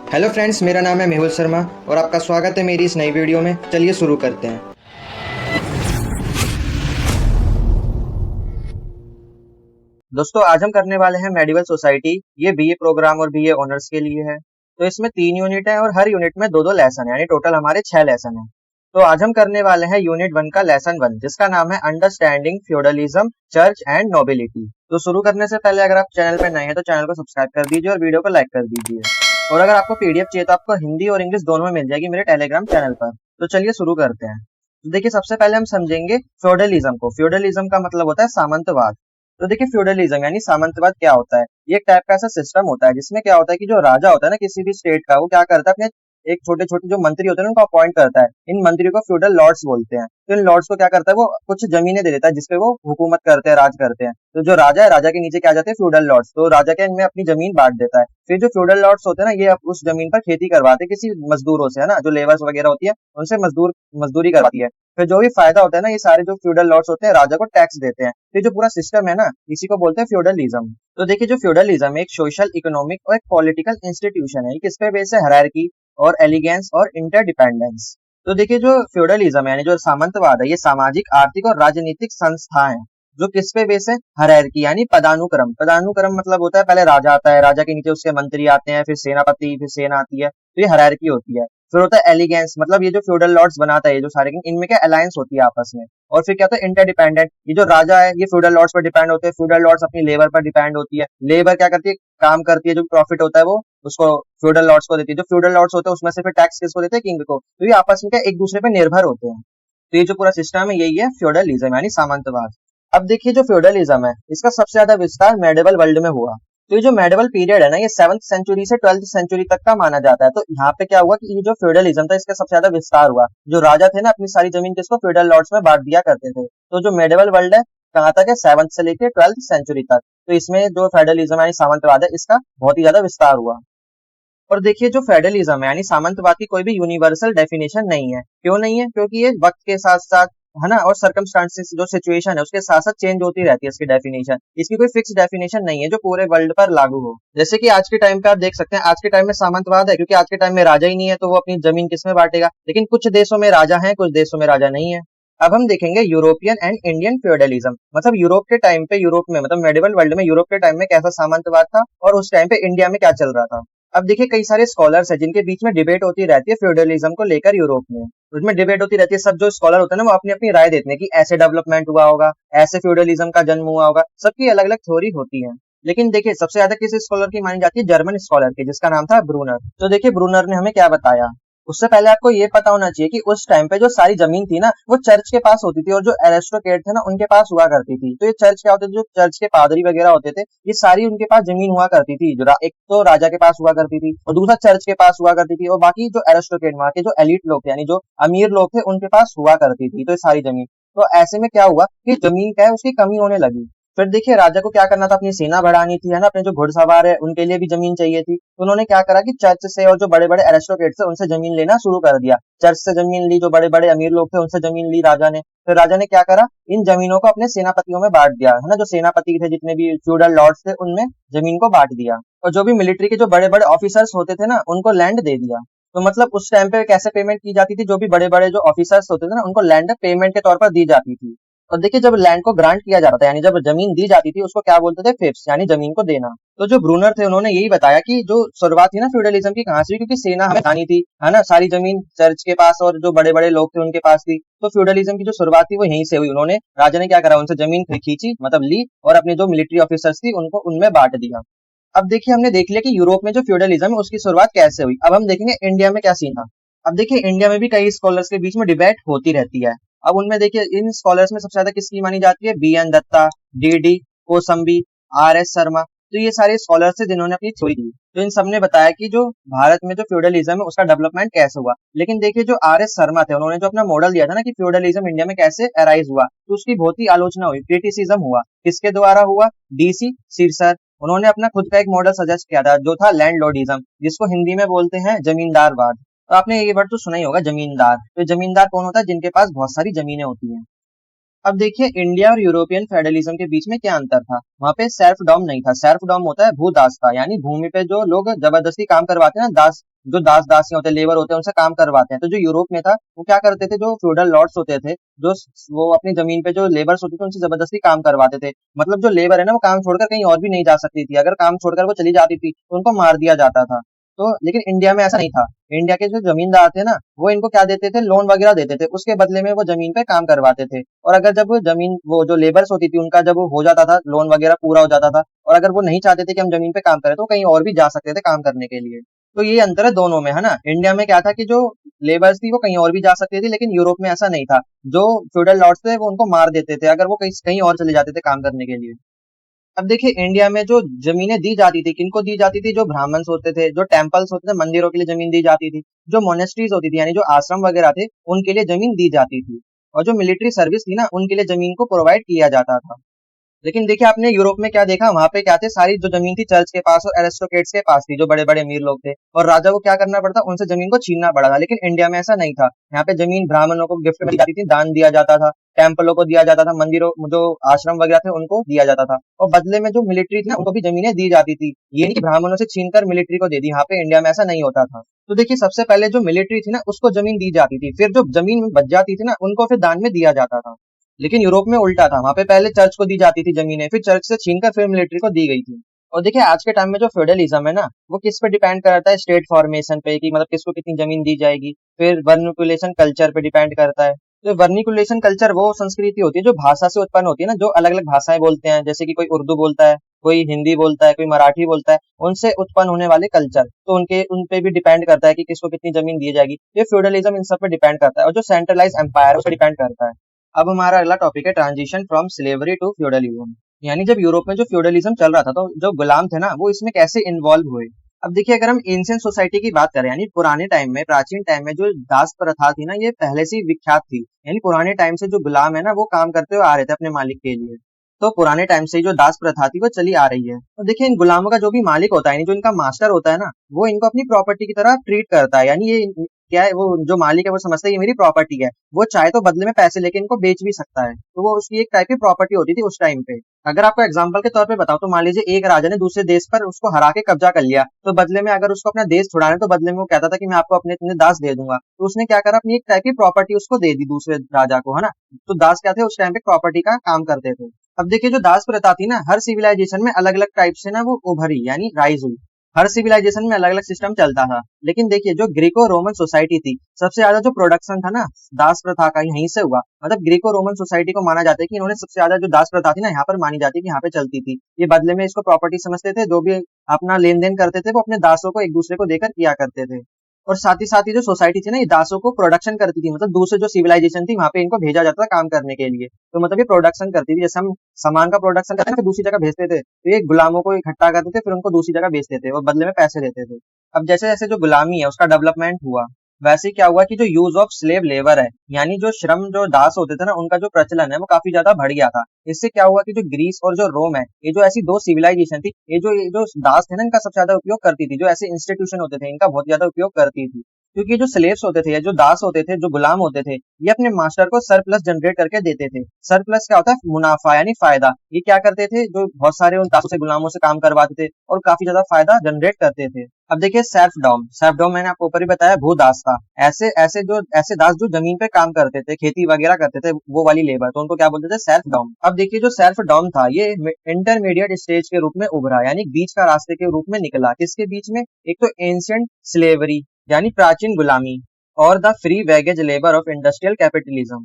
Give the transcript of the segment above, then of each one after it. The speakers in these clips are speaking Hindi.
हेलो फ्रेंड्स, मेरा नाम है मेहुल शर्मा और आपका स्वागत है मेरी इस नई वीडियो में। चलिए शुरू करते हैं। दोस्तों, आज हम करने वाले हैं मेडिवल सोसाइटी। ये बीए प्रोग्राम और बीए ऑनर्स के लिए है। तो इसमें 3 यूनिट है और हर यूनिट में दो लेसन है, यानी टोटल हमारे 6 लेसन है। तो आज हम करने वाले हैं यूनिट 1 का लेसन 1, जिसका नाम है understanding feudalism, church and nobility. तो शुरू करने से पहले अगर आप चैनल पे नए हैं तो चैनल को सब्सक्राइब कर दीजिए और वीडियो को लाइक कर दीजिए। और अगर आपको पीडीएफ चाहिए तो आपको हिंदी और इंग्लिश दोनों में मिल जाएगी मेरे टेलीग्राम चैनल पर। तो चलिए शुरू करते हैं। तो देखिए, सबसे पहले हम समझेंगे फ्यूडलिज्म को। फ्यूडलिज्म का मतलब होता है सामंतवाद। तो देखिए, फ्यूडलिज्म यानी सामंतवाद क्या होता है। ये एक टाइप का ऐसा सिस्टम होता है जिसमें क्या होता है कि जो राजा होता है ना किसी भी स्टेट का, वो क्या करता है, अपने एक छोटे छोटे जो मंत्री होते हैं ना उनको अपॉइंट करता है। इन मंत्रियों को फ्यूडल लॉर्ड्स बोलते हैं। तो इन लॉर्ड्स को क्या करता है, वो कुछ जमीनें दे देता है जिसपे वो हुकूमत करते हैं, राज करते हैं। तो जो राजा है, राजा के नीचे क्या जाते हैं, फ्यूडल लॉर्ड्स। तो राजा क्या इनमें अपनी जमीन बांट देता है। फिर जो फ्यूडल लॉर्ड्स होते हैं ना, ये उस जमीन पर खेती करवाते हैं किसी मजदूरों से, है ना, जो लेबर्स वगैरह होती है उनसे मजदूरी करवाती है। फिर जो भी फायदा होता है ना, ये सारे जो फ्यूडल लॉर्ड्स होते हैं राजा को टैक्स देते हैं। तो जो पूरा सिस्टम है ना, इसी को बोलते हैं फ्यूडलिज्म। तो देखिए, जो फ्यूडलिज्म एक सोशल, इकोनॉमिक और एक पॉलिटिकल इंस्टीट्यूशन है। किस पे बेस है, हायरार्की और एलिगेंस और इंटरडिपेंडेंस। तो देखिए, जो फ्यूडलिज्म है यानी जो सामंतवाद है, ये सामाजिक, आर्थिक और राजनीतिक संस्था है जो किस पे बेस है, हायरार्की यानी पदानुक्रम। पदानुक्रम मतलब होता है पहले राजा आता है, राजा के नीचे उसके मंत्री आते हैं, फिर सेनापति, फिर सेना आती है। तो ये हायरार्की होती है। फिर होता है एलिगेंस, मतलब ये जो फ्यूडल लॉर्ड्स बनाता है, ये जो सारे इनमें क्या अलायंस होती है आपस में। और फिर क्या होता है इंटरडिपेंडेंट, ये जो राजा है ये फ्यूडल लॉर्ड्स पर डिपेंड होते हैं, फ्यूडल लॉर्ड्स अपनी लेबर पर डिपेंड होती है, लेबर क्या करती है, काम करती है, जो प्रॉफिट होता है वो उसको फ्यूडल लॉर्ड्स को देती है। जो फ्यूडल लॉर्ड्स होते हैं उसमें से फिर टैक्स किसको देते हैं, किंग को। तो ये आपस में क्या एक दूसरे पर निर्भर होते हैं। तो ये जो पूरा सिस्टम है यही है फ्यूडलिज्म यानी सामंतवाद। अब देखिए, जो फ्यूडलिज्म है इसका सबसे ज्यादा विस्तार मेडिवल वर्ल्ड में हुआ। तो ये जो मेडिवल पीरियड है ना, ये 7th सेंचुरी से 12th सेंचुरी तक का माना जाता है। तो यहाँ पे क्या हुआ कि ये जो फ्यूडलिज्म था इसका सबसे ज्यादा विस्तार हुआ। जो राजा थे ना अपनी सारी जमीन किसको, फ्यूडल लॉर्ड्स में बांट दिया करते थे। तो जो मेडिवल वर्ल्ड है कहाँ तक है, 7th से लेके 12th सेंचुरी तक। तो इसमें जो फेडरलिज्म यानी सामंतवाद है इसका बहुत ही ज्यादा विस्तार हुआ। और देखिए, जो फेडरलिज्म है यानी सामंतवाद की कोई भी यूनिवर्सल डेफिनेशन नहीं है। क्यों नहीं है, क्योंकि ये वक्त के साथ साथ, है ना, और सर्कमस्टांसेस, जो सिचुएशन है उसके साथ साथ चेंज होती रहती है इसकी डेफिनेशन। इसकी कोई फिक्स डेफिनेशन नहीं है जो पूरे वर्ल्ड पर लागू हो। जैसे कि आज के टाइम पे आप देख सकते हैं, आज के टाइम में सामंतवाद है क्योंकि आज के टाइम में राजा ही नहीं है, तो वो अपनी जमीन किसमें बांटेगा। लेकिन कुछ देशों में राजा है, कुछ देशों में राजा नहीं है। अब हम देखेंगे यूरोपियन एंड इंडियन फ्यूडलिज्म। मतलब यूरोप के टाइम पे, यूरोप में मतलब मेडिवल वर्ल्ड में यूरोप के टाइम में कैसा सामंतवाद था और उस टाइम पे इंडिया में क्या चल रहा था। अब देखिए, कई सारे स्कॉलर्स हैं जिनके बीच में डिबेट होती रहती है फ्यूडलिज्म को लेकर यूरोप में। उसमें डिबेट होती रहती है, सब जो स्कॉलर होते हैं ना वो अपनी अपनी राय देते हैं कि ऐसे डेवलपमेंट हुआ होगा, ऐसे फ्यूडलिज्म का जन्म हुआ होगा। सबकी अलग अलग थ्योरी होती है। लेकिन देखिए, सबसे ज्यादा किस स्कॉलर की मानी जाती है, जर्मन स्कॉलर की, जिसका नाम था ब्रूनर। तो देखिए, ब्रूनर ने हमें क्या बताया। उससे पहले आपको ये पता होना चाहिए कि उस टाइम पे जो सारी जमीन थी ना वो चर्च के पास होती थी और जो एरिस्टोक्रेट थे ना उनके पास हुआ करती थी। तो ये चर्च क्या होते थे, जो चर्च के पादरी वगैरह होते थे, ये सारी उनके पास जमीन हुआ करती थी। जो एक तो राजा के पास हुआ करती थी और दूसरा चर्च के पास हुआ करती थी, और बाकी जो एरिस्टोक्रेट, वहां के जो एलिट लोग थे यानी जो अमीर लोग थे उनके पास हुआ करती थी। तो ये सारी जमीन, तो ऐसे में क्या हुआ कि जमीन क्या है उसकी कमी होने लगी। फिर देखिए, राजा को क्या करना था, अपनी सेना बढ़ानी थी, है ना, अपने जो घुड़सवार है उनके लिए भी जमीन चाहिए थी। तो उन्होंने क्या करा कि चर्च से और जो बड़े बड़े एरिस्टोक्रेट थे उनसे जमीन लेना शुरू कर दिया। चर्च से जमीन ली, जो बड़े बड़े अमीर लोग थे उनसे जमीन ली राजा ने। फिर राजा ने क्या करा, इन जमीनों को अपने सेनापतियों में बांट दिया, है ना, जो सेनापति थे, जितने भी फ्यूडल लॉर्ड्स थे उनमें जमीन को बांट दिया। और जो भी मिलिट्री के जो बड़े बड़े ऑफिसर्स होते थे ना उनको लैंड दे दिया। तो मतलब उस टाइम पे कैसे पेमेंट की जाती थी, जो भी बड़े बड़े जो ऑफिसर्स होते थे ना उनको लैंड पेमेंट के तौर पर दी जाती थी। और देखिए, जब लैंड को ग्रांट किया जाता था यानी जब जमीन दी जाती थी उसको क्या बोलते थे, फिफ्स, यानी जमीन को देना। तो जो ब्रूनर थे उन्होंने यही बताया कि जो शुरुआत थी ना फ्यूडलिज्म की कहाँ से हुई, क्योंकि सेना हमें आनी थी, है ना, सारी जमीन चर्च के पास और जो बड़े बड़े लोग थे उनके पास थी। तो फ्यूडलिज्म की जो शुरुआत थी वो यहीं से हुई। उन्होंने, राजा ने क्या करा, उनसे जमीन खींची, मतलब ली, और अपने जो मिलिट्री ऑफिसर्स थी उनको उनमें बांट दिया। अब देखिए, हमने देख लिया कि यूरोप में जो फ्यूडलिज्म है उसकी शुरुआत कैसे हुई। अब हम देखेंगे इंडिया में क्या सीन था। अब देखिए, इंडिया में भी कई स्कॉलर्स के बीच में डिबेट होती रहती है। अब उनमें देखिए, इन स्कॉलर्स में सबसे ज्यादा किसकी मानी जाती है, B N Datta, D D Kosambi, R S Sharma. तो ये सारे स्कॉलर्स थे जिन्होंने अपनी थ्योरी दी। तो इन सबने बताया कि जो भारत में जो फ्यूडलिज्म है उसका डेवलपमेंट कैसे हुआ। लेकिन देखिए, जो आर एस शर्मा थे उन्होंने जो अपना मॉडल दिया था ना कि फ्यूडलिज्म इंडिया में कैसे अराइज हुआ, तो उसकी बहुत ही आलोचना हुई, क्रिटिसिज्म हुआ। किसके द्वारा हुआ, डीसी सिरसर। उन्होंने अपना खुद का एक मॉडल सजेस्ट किया था जो था लैंडलॉर्डिज्म, जिसको हिंदी में बोलते हैं जमींदारवाद। तो आपने ये वर्ड तो सुना ही होगा, जमींदार। तो जमींदार कौन होता है, जिनके पास बहुत सारी जमीनें होती हैं। अब देखिए, इंडिया और यूरोपियन फेडरलिज्म के बीच में क्या अंतर था। वहां पे सर्फडॉम नहीं था। सर्फडॉम होता है भूदासता, यानी भूमि पे जो लोग जबरदस्ती काम करवाते हैं ना, दास जो दास दासियां होते हैं, लेबर होते हैं, उनसे काम करवाते हैं। तो जो यूरोप में था वो क्या करते थे, जो फ्यूडल लॉर्ड्स होते थे, जो वो अपनी जमीन पे जो लेबर्स होते थे उनसे जबरदस्ती काम करवाते थे। मतलब जो लेबर है ना वो काम छोड़कर कहीं और भी नहीं जा सकती थी, अगर काम छोड़कर वो चली जाती थी तो उनको मार दिया जाता था। तो लेकिन इंडिया में ऐसा नहीं था। इंडिया के जो जमींदार थे ना वो इनको क्या देते थे, लोन वगैरह देते थे, उसके बदले में वो जमीन पे काम करवाते थे। और अगर जब वो जमीन, वो जो लेबर्स होती थी उनका जब वो हो जाता था, लोन वगैरह पूरा हो जाता था, और अगर वो नहीं चाहते थे कि हम जमीन पे काम करें तो कहीं और भी जा सकते थे काम करने के लिए। तो ये अंतर है दोनों में, है ना। इंडिया में क्या था कि जो लेबर्स थी वो कहीं और भी जा सकती थी, लेकिन यूरोप में ऐसा नहीं था। जो फ्यूडल लॉर्ड्स थे वो उनको मार देते थे अगर वो कहीं कहीं और चले जाते थे काम करने के लिए। अब देखिए इंडिया में जो जमीनें दी जाती थी, किनको दी जाती थी, जो ब्राह्मण्स होते थे, जो टेम्पल्स होते थे, मंदिरों के लिए जमीन दी जाती थी, जो मोनेस्ट्रीज होती थी यानी जो आश्रम वगैरह थे उनके लिए जमीन दी जाती थी, और जो मिलिट्री सर्विस थी ना उनके लिए जमीन को प्रोवाइड किया जाता था। लेकिन देखिए आपने यूरोप में क्या देखा, वहां पे क्या थे, सारी जो जमीन थी चर्च के पास और एरिस्टोक्रेट्स के पास थी, जो बड़े बड़े अमीर लोग थे, और राजा को क्या करना पड़ता, उनसे जमीन को छीनना पड़ा था। लेकिन इंडिया में ऐसा नहीं था। यहाँ पे जमीन ब्राह्मणों को गिफ्ट में दी जाती थी, दान दिया जाता था, टेम्पलों को दिया जाता था, मंदिरों जो आश्रम वगैरह थे उनको दिया जाता था, और बदले में जो मिलिट्री थी ना उनको भी जमीनें दी जाती थी। ये नहीं कि ब्राह्मणों से छीनकर मिलिट्री को दे दी, यहाँ पे इंडिया में ऐसा नहीं होता था। तो देखिए सबसे पहले जो मिलिट्री थी ना उसको जमीन दी जाती थी, फिर जो जमीन बच जाती थी ना उनको फिर दान में दिया जाता था। लेकिन यूरोप में उल्टा था, वहां पे पहले चर्च को दी जाती थी जमीनें, फिर चर्च से छीनकर फिर मिलिट्री को दी गई थी। और देखिए आज के टाइम में जो फेडरलिज्म है ना वो किस पे डिपेंड करता है, स्टेट फॉर्मेशन पे, कि मतलब किसको कितनी जमीन दी जाएगी। फिर वर्निकुलेशन कल्चर पे डिपेंड करता है। तो वर्निकुलेशन कल्चर वो संस्कृति होती है जो भाषा से उत्पन्न होती है ना, जो अलग अलग भाषाएं बोलते हैं, जैसे कि कोई उर्दू बोलता है, कोई हिंदी बोलता है, कोई मराठी बोलता है, उनसे उत्पन्न होने वाले कल्चर, तो उनके उन पे भी डिपेंड करता है कि किसको कितनी जमीन दी जाएगी। ये फ्यूडलिज्म इन सब पे डिपेंड करता है, और जो सेंट्रलाइज एम्पायर उस पर डिपेंड करता है। अब हमारा अगला टॉपिक है transition from slavery to feudalism. यानी जब यूरोप में जो फ्यूडलिज्म चल रहा था तो जो गुलाम थे ना वो इसमें कैसे इन्वॉल्व हुए। अब देखिए अगर हम एंशिएंट सोसाइटी की बात करें, यानी पुराने टाइम में, प्राचीन टाइम में जो दास प्रथा थी ना ये पहले से ही विख्यात थी। यानी पुराने टाइम से जो गुलाम है ना वो काम करते हुए आ रहे थे अपने मालिक के लिए। तो पुराने टाइम से ही जो दास प्रथा थी वो चली आ रही है। तो देखिए इन गुलामों का जो भी मालिक होता है, यानी जो इनका मास्टर होता है ना, वो इनको अपनी प्रॉपर्टी की तरह ट्रीट करता है। यानी ये क्या है, वो जो मालिक है वो समझता है ये मेरी प्रॉपर्टी है, वो चाहे तो बदले में पैसे लेके इनको बेच भी सकता है। तो वो उसकी एक टाइप की प्रॉपर्टी होती थी उस टाइम पे। अगर आपको एग्जांपल के तौर पे बताओ तो मान लीजिए एक राजा ने दूसरे देश पर उसको हरा के कब्जा कर लिया, तो बदले में अगर उसको अपना देश छुड़ाना है तो बदले में वो कहता था कि मैं आपको अपने इतने दास दे दूंगा। तो उसने क्या करा, अपनी एक टाइप की प्रॉपर्टी उसको दे दी दूसरे राजा को, है ना। तो दास क्या थे उस टाइम पे, प्रॉपर्टी का काम करते थे। अब देखिए जो दास प्रथा थी ना हर सिविलाइजेशन में अलग अलग टाइप से ना वो उभरी, यानी राइज हुई। हर सिविलाइजेशन में अलग अलग सिस्टम चलता था। लेकिन देखिए जो ग्रीको रोमन सोसाइटी थी, सबसे ज्यादा जो प्रोडक्शन था ना दास प्रथा का यहीं से हुआ। मतलब ग्रीको रोमन सोसाइटी को माना जाता है कि इन्होंने सबसे ज्यादा जो दास प्रथा थी ना यहाँ पर मानी जाती है कि यहाँ पे चलती थी। ये बदले में इसको प्रॉपर्टी समझते थे, जो भी अपना लेन देन करते थे वो अपने दासों को एक दूसरे को देकर किया करते थे। और साथ ही जो सोसाइटी थी ना ये दासों को प्रोडक्शन करती थी, मतलब दूसरे जो सिविलाइजेशन थी वहां पे इनको भेजा जाता था काम करने के लिए। तो मतलब ये प्रोडक्शन करती थी, जैसे हम सामान का प्रोडक्शन करते थे दूसरी जगह भेजते थे, तो ये गुलामों को इकट्ठा करते थे फिर उनको दूसरी जगह भेजते थे और बदले में पैसे देते थे। अब जैसे जैसे जो गुलामी है उसका डेवलपमेंट हुआ, वैसे ही क्या हुआ कि जो यूज ऑफ स्लेव लेबर है, यानी जो श्रम जो दास होते थे ना उनका जो प्रचलन है वो काफी ज्यादा बढ़ गया था। इससे क्या हुआ कि जो ग्रीस और जो रोम है, ये जो ऐसी दो सिविलाइजेशन थी, ये जो दास थे ना इनका सबसे ज्यादा उपयोग करती थी, जो ऐसे इंस्टीट्यूशन होते थे इनका बहुत ज्यादा उपयोग करती थी। क्योंकि जो स्लेव्स होते थे या जो दास होते थे, जो गुलाम होते थे, ये अपने मास्टर को सरप्लस जनरेट करके देते थे। सरप्लस क्या होता है, मुनाफा यानी फायदा। ये क्या करते थे, जो बहुत सारे उन दासों से गुलामों से काम करवाते थे और काफी ज्यादा फायदा जनरेट करते थे। अब देखिए सेल्फ डॉम मैंने आपको ऊपर ही बताया भूदास था। ऐसे दास जो जमीन पे काम करते थे, खेती वगैरह करते थे, वो वाली लेबर, तो उनको क्या बोलते थे, सेल्फ डॉम। अब देखिए जो सेल्फ डॉम था ये इंटरमीडिएट स्टेज के रूप में उभरा, यानी बीच का रास्ते के रूप में निकला। किसके बीच में, एक तो एंशिएंट स्लेवरी यानी प्राचीन गुलामी, और the free wage labour of industrial capitalism,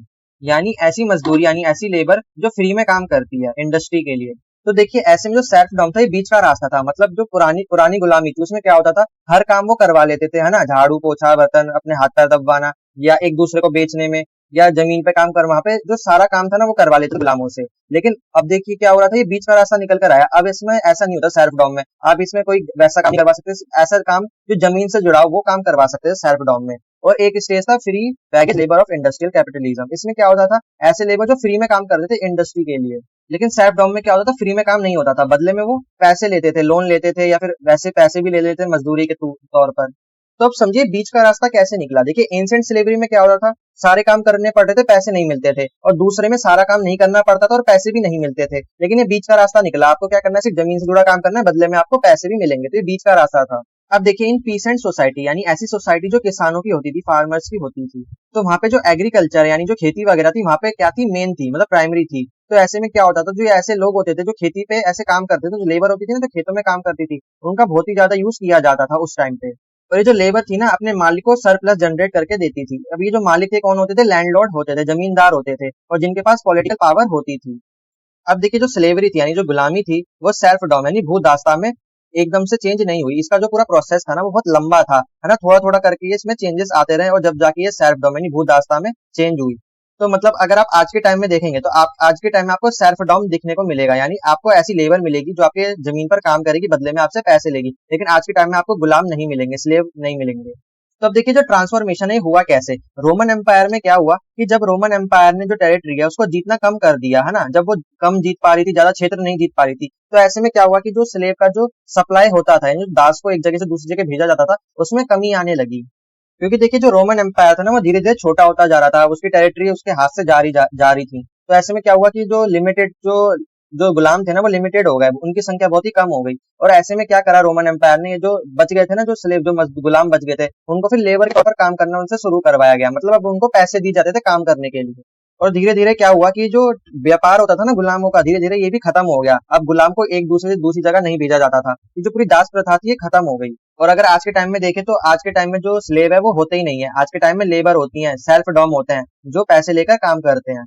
यानी ऐसी मजदूरी यानी ऐसी लेबर जो फ्री में काम करती है इंडस्ट्री के लिए। तो देखिए ऐसे में जो सेल्फ डॉम था ये बीच का रास्ता था। मतलब जो पुरानी पुरानी गुलामी थी उसमें क्या होता था, हर काम वो करवा लेते थे, है ना, झाड़ू पोछा बर्तन अपने हाथ पैर दबवाना, या एक दूसरे को बेचने में, या जमीन पे काम कर, वहां पे जो सारा काम था ना वो करवा लेते गुलामों से। लेकिन अब देखिए क्या हो रहा था, ये बीच का रास्ता निकल कर आया। अब इसमें ऐसा नहीं होता सेल्फ डॉम में, आप इसमें कोई वैसा काम नहीं करवा सकते, ऐसा काम जो जमीन से जुड़ा हो वो काम करवा सकते हैं सेल्फ डॉम में। और एक स्टेज था free wage labour of industrial capitalism. इसमें क्या होता था, ऐसे लेबर जो फ्री में काम करते थे इंडस्ट्री के लिए। लेकिन सेल्फ डॉम में क्या होता था, फ्री में काम नहीं होता था, बदले में वो पैसे लेते थे, लोन लेते थे, या फिर वैसे पैसे भी ले लेते थे मजदूरी के तौर पर। तो अब समझिए बीच का रास्ता कैसे निकला। देखिए एंशिएंट स्लेवरी में क्या होता था, सारे काम करने पड़ते थे, पैसे नहीं मिलते थे, और दूसरे में सारा काम नहीं करना पड़ता था और पैसे भी नहीं मिलते थे। लेकिन ये बीच का रास्ता निकला, आपको क्या करना है, सिर्फ जमीन से जुड़ा काम करना है, बदले में आपको पैसे भी मिलेंगे। तो ये बीच का रास्ता था। अब देखिए इन पीसेंट सोसाइटी यानी ऐसी सोसाइटी जो किसानों की होती थी, फार्मर्स की होती थी, तो वहाँ पे जो एग्रीकल्चर यानी जो खेती वगैरह थी वहाँ पे क्या थी, मेन थी, मतलब प्राइमरी थी। तो ऐसे में क्या होता था, जो ऐसे लोग होते थे जो खेती पे ऐसे काम करते थे, जो लेबर होती थी ना, जो खेतों में काम करती थी, उनका बहुत ही ज्यादा यूज किया जाता था उस टाइम पे। और ये जो लेबर थी ना, अपने मालिक को सरप्लस जनरेट करके देती थी। अब ये जो मालिक थे कौन होते थे, लैंडलॉर्ड होते थे, जमींदार होते थे, और जिनके पास पॉलिटिकल पावर होती थी। अब देखिए जो स्लेवरी थी यानी जो गुलामी थी, वो सेल्फ डॉम यानी भू दास्ता में एकदम से चेंज नहीं हुई। इसका जो पूरा प्रोसेस था ना, वो बहुत लंबा था, है ना, थोड़ा थोड़ा करके ये इसमें चेंजेस आते रहे, और जब जाके ये सेल्फ डॉम यानी भू दास्ता में चेंज हुई। तो मतलब अगर आप आज के टाइम में देखेंगे तो आप आज के टाइम में आपको सेल्फ डॉम दिखने को मिलेगा, यानी आपको ऐसी लेबर मिलेगी जो आपके जमीन पर काम करेगी, बदले में आपसे पैसे लेगी। लेकिन आज के टाइम में आपको गुलाम नहीं मिलेंगे, स्लेव नहीं मिलेंगे। तो अब देखिए जो ट्रांसफॉर्मेशन है हुआ कैसे। रोमन एम्पायर में क्या हुआ कि जब रोमन एम्पायर ने जो टेरिटरी है उसको जीतना कम कर दिया, है ना, जब वो कम जीत पा रही थी, ज्यादा क्षेत्र नहीं जीत पा रही थी, तो ऐसे में क्या हुआ कि जो स्लेव का जो सप्लाई होता था, यानी जो दास को एक जगह से दूसरी जगह भेजा जाता था, उसमें कमी आने लगी। क्योंकि देखिए जो रोमन एम्पायर था ना, वो धीरे धीरे छोटा होता जा रहा था, उसकी टेरिटरी उसके हाथ से जा रही थी। तो ऐसे में क्या हुआ कि जो लिमिटेड जो जो गुलाम थे ना, वो लिमिटेड हो गए, उनकी संख्या बहुत ही कम हो गई। और ऐसे में क्या करा रोमन एम्पायर ने, ये जो बच गए थे ना, जो स्लेव जो गुलाम बच गए थे, उनको फिर लेबर के ऊपर काम करना उनसे शुरू करवाया गया, मतलब अब उनको पैसे दिए जाते थे काम करने के लिए। और धीरे धीरे क्या हुआ कि जो व्यापार होता था ना गुलामों का, धीरे धीरे ये भी खत्म हो गया। अब गुलाम को एक दूसरे से दूसरी जगह नहीं भेजा जाता था, ये जो पूरी दास प्रथा थी ये खत्म हो गई। और अगर आज के टाइम में देखें तो आज के टाइम में जो स्लेव है वो होते ही नहीं है, आज के टाइम में लेबर होती हैं, सेल्फ डॉम होते हैं, जो पैसे लेकर काम करते हैं।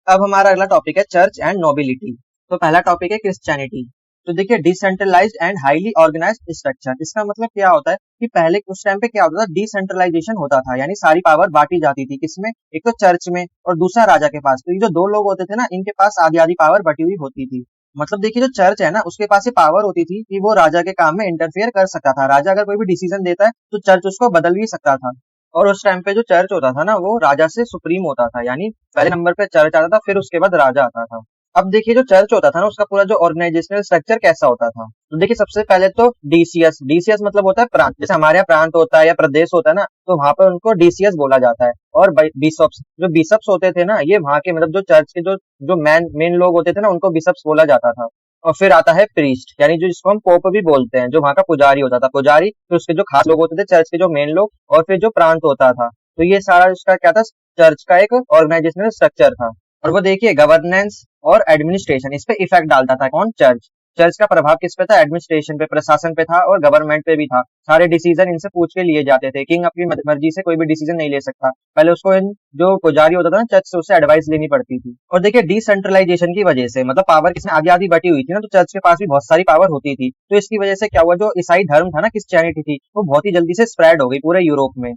अब हमारा अगला टॉपिक है चर्च एंड नोबिलिटी। तो पहला टॉपिक है क्रिश्चियनिटी। तो देखिए decentralised and highly organised structure, इसका मतलब क्या होता है कि पहले उस टाइम पे क्या होता था, डिसेंट्रलाइजेशन होता था, यानी सारी पावर बांटी जाती थी, किसमें, एक तो चर्च में और दूसरा राजा के पास। तो ये जो दो लोग होते थे ना, इनके पास आधी आधी पावर बटी हुई होती थी। मतलब देखिए जो चर्च है ना, उसके पास ये पावर होती थी कि वो राजा के काम में इंटरफेयर कर सकता था। राजा अगर कोई भी डिसीजन देता है तो चर्च उसको बदल भी सकता था। और उस टाइम पे जो चर्च होता था ना, वो राजा से सुप्रीम होता था, यानी पहले नंबर पे चर्च आता था, फिर उसके बाद राजा आता था। अब देखिए जो चर्च होता था ना, उसका पूरा जो ऑर्गेनाइजेशनल स्ट्रक्चर कैसा होता था। तो देखिए सबसे पहले तो डीसीएस, डीसीएस मतलब होता है प्रांत, जैसे हमारे यहाँ प्रांत होता है या प्रदेश होता है ना, तो वहां पर उनको डीसीएस बोला जाता है। और बिशप्स, जो बिशप्स होते थे ना, ये वहां के मतलब जो चर्च के जो जो मेन लोग होते थे ना, उनको बिशप्स बोला जाता था। और फिर आता है प्रीस्ट, यानी जो जिसको हम पोप भी बोलते हैं, जो वहां का पुजारी होता था, पुजारी, फिर उसके जो खास लोग होते थे चर्च के जो मेन लोग, और फिर जो प्रांत होता था। तो ये सारा उसका क्या था, चर्च का एक ऑर्गेनाइजेशनल स्ट्रक्चर था। और वो देखिए गवर्नेंस और एडमिनिस्ट्रेशन, इस पे इफेक्ट डालता था कौन, चर्च। चर्च का प्रभाव किस पे था, एडमिनिस्ट्रेशन पे, प्रशासन पे था, और गवर्नमेंट पे भी था। सारे डिसीजन इनसे पूछ के लिए जाते थे, किंग अपनी मर्जी से कोई भी डिसीजन नहीं ले सकता, पहले उसको इन जो पुजारी होता था ना चर्च से, उससे एडवाइस लेनी पड़ती थी। और देखिए डिसेंट्रलाइजेशन की वजह से, मतलब पावर किसमें आधी आधी बटी हुई थी ना, तो चर्च के पास भी बहुत सारी पावर होती थी। तो इसकी वजह से क्या हुआ, जो ईसाई धर्म था ना, क्रिश्चियनिटी थी, वो बहुत ही जल्दी से स्प्रेड हो गई पूरे यूरोप में।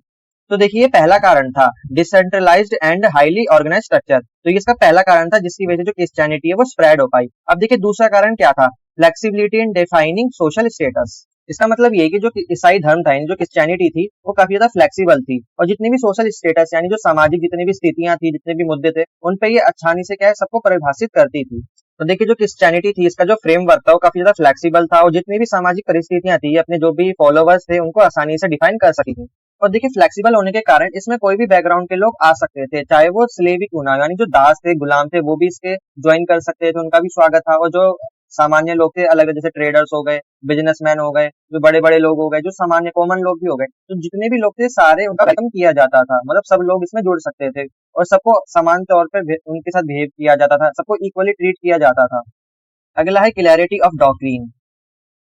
तो देखिए पहला कारण था decentralised and highly organised structure, तो ये इसका पहला कारण था जिसकी वजह से जो क्रिश्चियनिटी है वो स्प्रेड हो पाई। अब देखिए दूसरा कारण क्या था, फ्लेक्सिबिलिटी इन डिफाइनिंग सोशल स्टेटस। इसका मतलब ये कि जो ईसाई धर्म था, जो क्रिश्चियनिटी थी, वो काफी ज्यादा फ्लेक्सिबल थी, और जितनी भी सोशल स्टेटस यानी जो सामाजिक जितनी भी स्थितियां थी, जितने भी मुद्दे थे, उन पे ये आसानी से क्या है, सबको परिभाषित करती थी। तो देखिए जो क्रिश्चियनिटी थी, इसका जो फ्रेमवर्क था वो काफी ज्यादा फ्लेक्सिबल था, और जितनी भी सामाजिक परिस्थितियां थी, अपने जो भी फॉलोवर्स थे उनको आसानी से डिफाइन कर सकती थी। और देखिए फ्लेक्सिबल होने के कारण इसमें कोई भी बैकग्राउंड के लोग आ सकते थे, चाहे वो स्लेव ही क्यों ना, यानी जो दास थे, गुलाम थे, वो भी इसके ज्वाइन कर सकते थे, उनका भी स्वागत था। और जो सामान्य लोग थे, अलग जैसे ट्रेडर्स हो गए, बिजनेसमैन हो गए, जो बड़े बड़े लोग हो गए, जो सामान्य कॉमन लोग भी हो गए, तो जितने भी लोग थे सारे उनका वेलकम किया जाता था, मतलब सब लोग इसमें जुड़ सकते थे, और सबको समान तौर पर उनके साथ बिहेव किया जाता था, सबको इक्वली ट्रीट किया जाता था। अगला है क्लैरिटी ऑफ डॉक्ट्रिन।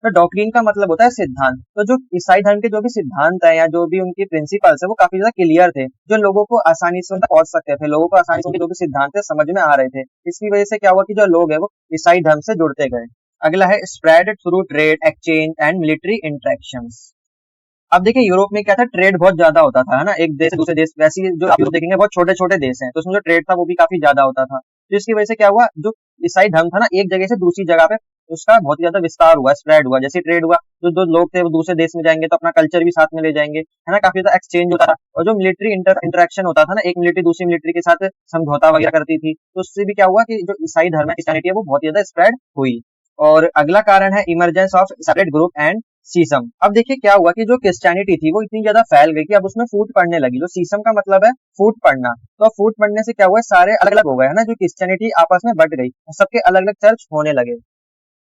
तो डॉक्ट्रिन का मतलब होता है सिद्धांत। तो जो ईसाई धर्म के जो भी सिद्धांत है या जो भी उनकी प्रिंसिपल्स है, वो काफी ज्यादा क्लियर थे, जो लोगों को आसानी से पहुंच सकते थे, लोगों को आसानी से जो भी सिद्धांत है समझ में आ रहे थे। इसकी वजह से क्या हुआ कि जो लोग है वो ईसाई धर्म से जुड़ते गए। अगला है spread through trade, exchange and military interactions. अब देखिए यूरोप में क्या था, ट्रेड बहुत ज्यादा होता था, है ना, एक देश से दूसरे देश, वैसे ही जो आप लोग देखेंगे बहुत छोटे छोटे देश हैं, तो उसमें जो ट्रेड था वो भी काफी ज्यादा होता था। तो इसकी वजह से क्या हुआ, जो ईसाई धर्म था ना, एक जगह से दूसरी जगह पे उसका बहुत ही ज्यादा विस्तार हुआ, स्प्रेड हुआ। जैसे ट्रेड हुआ, जो जो लोग थे वो दूसरे देश में जाएंगे तो अपना कल्चर भी साथ में ले जाएंगे, है ना, काफी ज्यादा एक्सचेंज होता था। और जो मिलिट्री इंटरेक्शन होता था ना, एक मिलिट्री दूसरी मिलिट्री के साथ समझौता वगैरह करती थी, तो उससे भी क्या हुआ कि जो ईसाई धर्म है, क्रिश्चियनिटी है, वो बहुत ज्यादा स्प्रेड हुई। और अगला कारण है emergence of separate group and schism. अब देखिए क्या हुआ कि जो क्रिश्चियनिटी थी वो इतनी ज्यादा फैल गई कि अब उसमें फूट पड़ने लगी। जो सीसम का मतलब है फूट पड़ना, तो अब फूट पड़ने से क्या हुआ, सारे अलग अलग हो गए, है ना, जो क्रिश्चियनिटी आपस में बट गई, सबके अलग अलग चर्च होने लगे।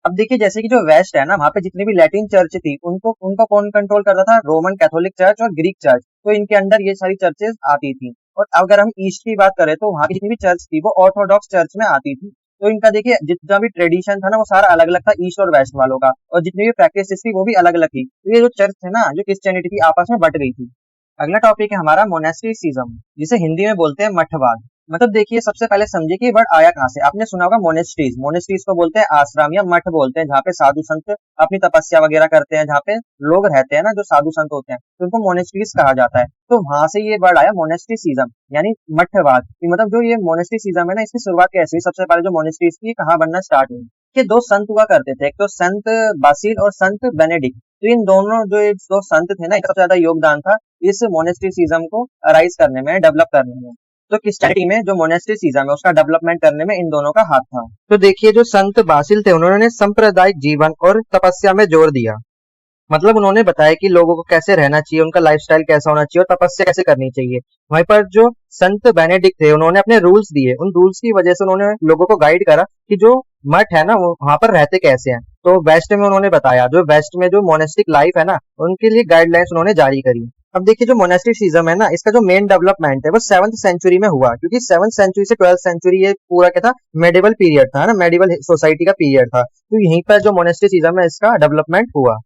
अब देखिए जैसे कि जो वेस्ट है ना, वहाँ पे जितनी भी लैटिन चर्च थी, उनको उनको कौन कंट्रोल करता था? रोमन कैथोलिक चर्च और ग्रीक चर्च। तो इनके अंडर ये सारी चर्चेज आती थी। और अगर हम ईस्ट की बात करें तो वहाँ की जितनी भी चर्च थी वो ऑर्थोडॉक्स चर्च में आती थी। तो इनका देखिए जितना भी ट्रेडिशन था ना वो सारा अलग अलग था ईस्ट और वेस्ट वालों का, और जितनी भी प्रैक्टिस थी वो भी अलग अलग थी। तो ये जो चर्च थे ना, जो क्रिश्चियनिटी थी, आपस में बट गई थी। अगला टॉपिक है हमारा मोनेस्टिसिज्म, जिसे हिंदी में बोलते हैं मठवाद। मतलब देखिए सबसे पहले समझिए कि ये वर्ड आया कहाँ से। आपने सुना होगा मोनेस्ट्रीज। मोनेस्ट्रीज को बोलते हैं आश्रम या मठ बोलते हैं, जहाँ पे साधु संत अपनी तपस्या वगैरह करते हैं, जहाँ पे लोग रहते हैं ना, जो साधु संत होते हैं, तो उनको मोनेस्ट्रीज कहा जाता है। तो वहां से ये वर्ड आया मोनेस्टिसिज्म, यानी मठवाद। कि मतलब जो ये मोनेस्टिसिज्म है ना, इसकी शुरुआत कैसे हुई? सबसे पहले जो मोनेस्ट्रीज की कहाँ बनना स्टार्ट हुई, कि दो संत हुआ करते थे, एक तो संत बासिल और संत बेनेडिक्ट। तो इन दोनों जो ये दो संत थे ना, इनका सबसे ज्यादा योगदान था इस मोनेस्टिसिज्म को अराइज करने में, डेवलप करने में। तो क्रिश्चियनिटी में जो मोनेस्टिसिज्म है उसका डेवलपमेंट करने में इन दोनों का हाथ था। तो देखिए जो संत बासिल थे उन्होंने सांप्रदायिक जीवन और तपस्या में जोर दिया। मतलब उन्होंने बताया कि लोगों को कैसे रहना चाहिए, उनका लाइफस्टाइल कैसा होना चाहिए और तपस्या कैसे करनी चाहिए। वहीं पर जो संत बेनेडिक्ट थे उन्होंने अपने रूल्स दिए। उन रूल्स की वजह से उन्होंने लोगों को गाइड करा कि जो मठ है ना वो वहां पर रहते कैसे हैं। तो वेस्ट में उन्होंने बताया, जो वेस्ट में जो मोनेस्टिक लाइफ है ना, उनके लिए गाइडलाइंस उन्होंने जारी करी। अब देखिए जो मोनेस्टिसिज्म है ना, इसका जो मेन डेवलपमेंट है वो 7th सेंचुरी में हुआ, क्योंकि 7th सेंचुरी से 12th सेंचुरी ये पूरा क्या था, मेडिवल पीरियड था ना, मेडिवल सोसाइटी का पीरियड था। तो यहीं पर जो मोनेस्टिसिज्म है इसका डेवलपमेंट हुआ।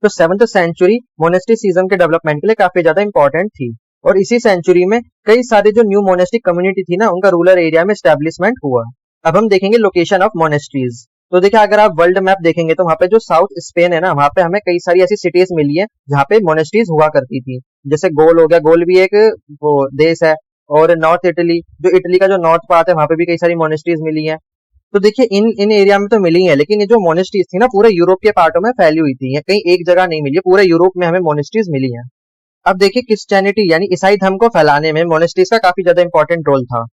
तो 7th सेंचुरी मोनेस्टिसिज्म के डेवलपमेंट के लिए काफी ज्यादा इंपॉर्टेंट थी। और इसी सेंचुरी में कई सारे जो न्यू मोनेस्टिक कम्युनिटी थी ना, उनका रूरल एरिया में स्टैब्लिशमेंट हुआ। अब हम देखेंगे लोकेशन ऑफ मोनेस्ट्रीज। तो देखिए अगर आप वर्ल्ड मैप देखेंगे तो वहाँ पे जो साउथ स्पेन है ना, वहाँ पे हमें कई सारी ऐसी सिटीज मिली है जहाँ पे मोनेस्ट्रीज हुआ करती थी। जैसे गोल हो गया, गोल भी एक वो देश है। और नॉर्थ इटली, जो इटली का जो नॉर्थ पार्ट है, वहाँ पे भी कई सारी मोनेस्ट्रीज मिली है। तो देखिए इन इन एरिया में तो मिली है, लेकिन ये जो मोनेस्ट्रीज थी ना पूरे यूरोप के पार्टों में फैली हुई थी, ये कहीं एक जगह नहीं मिली है, पूरे यूरोप में हमें मोनेस्ट्रीज मिली है। अब देखिए क्रिश्चियनिटी यानी ईसाई धर्म को फैलाने में मोनेस्ट्रीज का काफी ज्यादा इंपॉर्टेंट रोल था।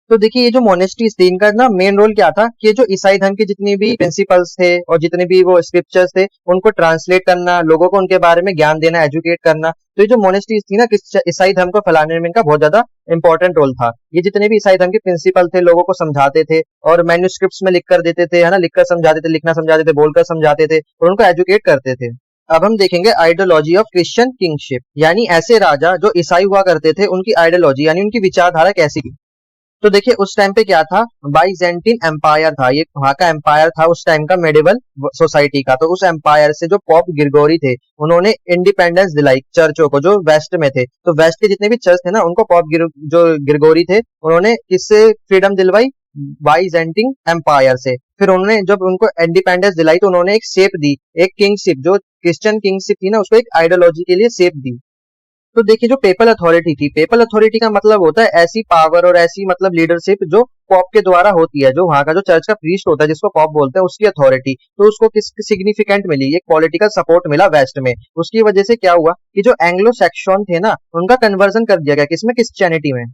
तो देखिए ये जो मोनेस्ट्रीज थी, इनका ना मेन रोल क्या था कि ये जो ईसाई धर्म के जितनी भी प्रिंसिपल्स थे और जितने भी वो स्क्रिप्चर्स थे, उनको ट्रांसलेट करना, लोगों को उनके बारे में ज्ञान देना, एजुकेट करना। तो ये जो मोनेस्ट्रीज थी ना, ईसाई धर्म को फैलाने में इनका बहुत ज्यादा इंपॉर्टेंट रोल था। ये जितने भी ईसाई धर्म के प्रिंसिपल थे, लोगों को समझाते थे और मैन्युस्क्रिप्ट्स में लिख कर देते थे, है ना, लिखकर समझाते थे, लिखना समझाते थे, बोलकर समझाते थे और उनको एजुकेट करते थे। अब हम देखेंगे आइडियोलॉजी ऑफ क्रिश्चियन किंगशिप, यानी ऐसे राजा जो ईसाई हुआ करते थे, उनकी आइडियोलॉजी यानी उनकी विचारधारा कैसी थी। तो देखिए उस टाइम पे क्या था, बाइजेंटीन एम्पायर था, ये वहां का एम्पायर था उस टाइम का, मेडिवल सोसाइटी का। तो उस एम्पायर से जो पॉप ग्रिगोरी थे, उन्होंने इंडिपेंडेंस दिलाई चर्चों को जो वेस्ट में थे। तो वेस्ट के जितने भी चर्च थे ना, उनको जो ग्रिगोरी थे, उन्होंने किससे फ्रीडम दिलवाई? बाइजेंटीन एम्पायर से। फिर उन्होंने जब उनको इंडिपेंडेंस दिलाई तो उन्होंने एक शेप दी, एक किंगशिप, जो क्रिश्चियन किंगशिप थी ना, उसको एक आइडियोलॉजी के लिए शेप दी। तो देखिए जो पेपल अथॉरिटी थी, पेपल अथॉरिटी का मतलब होता है ऐसी पावर और ऐसी मतलब लीडरशिप जो पॉप के द्वारा होती है। जो वहां का जो चर्च का प्रीस्ट होता है, जिसको पॉप बोलते हैं, उसकी अथॉरिटी। तो उसको किस सिग्निफिकेंट मिली, एक पॉलिटिकल सपोर्ट मिला वेस्ट में। उसकी वजह से क्या हुआ कि जो एंग्लो सेक्शन थे ना, उनका कन्वर्जन कर दिया गया किसमें? क्रिश्चियनिटी में।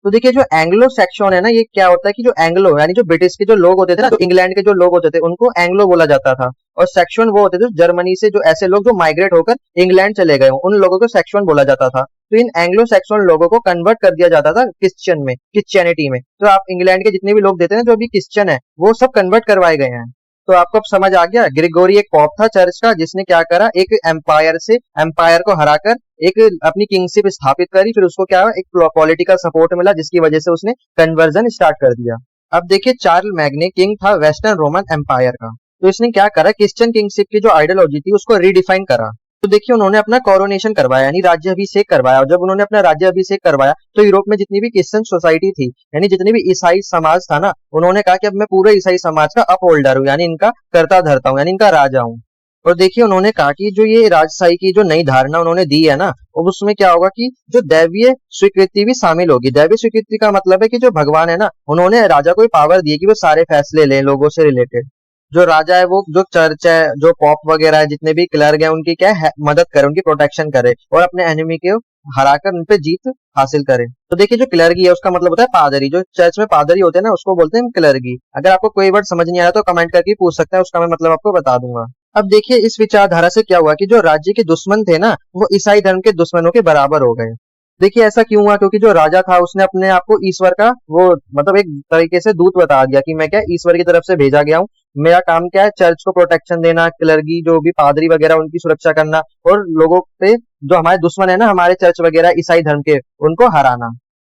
तो देखिए जो एंग्लो सेक्शन है ना, ये क्या होता है कि जो एंग्लो यानी जो ब्रिटिश के जो लोग होते थे ना, जो इंग्लैंड के जो लोग होते थे, उनको एंग्लो बोला जाता था। और सेक्शन वो होते थे जर्मनी से, जो ऐसे लोग जो माइग्रेट होकर इंग्लैंड चले गए, उन लोगों को सेक्शन बोला जाता था। तो इन एंग्लो सेक्शन लोगों को कन्वर्ट कर दिया जाता था क्रिश्चियन में, क्रिश्चियनिटी में। तो आप इंग्लैंड के जितने भी लोग देते हैं जो अभी क्रिश्चियन है, वो सब कन्वर्ट करवाए गए हैं। तो आपको अब समझ आ गया, ग्रिगोरी एक पॉप था चर्च का, जिसने क्या करा, एक एम्पायर से एम्पायर को हराकर एक अपनी किंगशिप स्थापित करी। फिर उसको क्या, एक पॉलिटिकल सपोर्ट मिला, जिसकी वजह से उसने कन्वर्जन स्टार्ट कर दिया। अब देखिए चार्ल मैग्ने किंग था वेस्टर्न रोमन एम्पायर का। तो इसने क्या करा, क्रिश्चियन किंगशिप की जो आइडियोलॉजी थी उसको रीडिफाइन करा। तो देखिए उन्होंने अपना कोरोनेशन करवाया, यानी राज्याभिषेक करवाया। और जब उन्होंने अपना राज्याभिषेक करवाया तो यूरोप में जितनी भी क्रिश्चियन सोसाइटी थी, यानी जितनी भी ईसाई समाज था ना, उन्होंने कहा कि अब मैं पूरे ईसाई समाज का अप होल्डर हूँ, यानी इनका करता धरता हूँ, यानी इनका राजा हूँ। और देखिए उन्होंने कहा कि जो ये राजशाही की जो नई धारणा उन्होंने दी है ना, अब उसमें क्या होगा कि जो दैवीय स्वीकृति भी शामिल होगी। दैवीय स्वीकृति का मतलब है कि जो भगवान है ना, उन्होंने राजा को पावर दी है कि वो सारे फैसले ले लोगों से रिलेटेड। जो राजा है, वो जो चर्च है, जो पॉप वगैरह है, जितने भी क्लर्क है, उनकी क्या है, मदद करे, उनकी प्रोटेक्शन करे और अपने एनिमी के हराकर उन पे जीत हासिल करे। तो देखिए जो क्लर्की है उसका मतलब होता है पादरी। जो चर्च में पादरी होते हैं ना, उसको बोलते हैं क्लर्की। अगर आपको कोई वर्ड समझ नहीं आया तो कमेंट करके पूछ सकते हैं, उसका मैं मतलब आपको बता दूंगा। अब देखिए इस विचारधारा से क्या हुआ कि जो राज्य के दुश्मन थे ना, वो ईसाई धर्म के दुश्मनों के बराबर हो गए। देखिए ऐसा क्यों हुआ, क्योंकि जो राजा था उसने अपने आप को ईश्वर का वो मतलब एक तरीके से दूत बता दिया कि मैं क्या ईश्वर की तरफ से भेजा गया हूँ। मेरा काम क्या है, चर्च को प्रोटेक्शन देना, क्लर्गी जो भी पादरी वगैरह उनकी सुरक्षा करना, और लोगों पे जो हमारे दुश्मन है ना हमारे चर्च वगैरह ईसाई धर्म के, उनको हराना।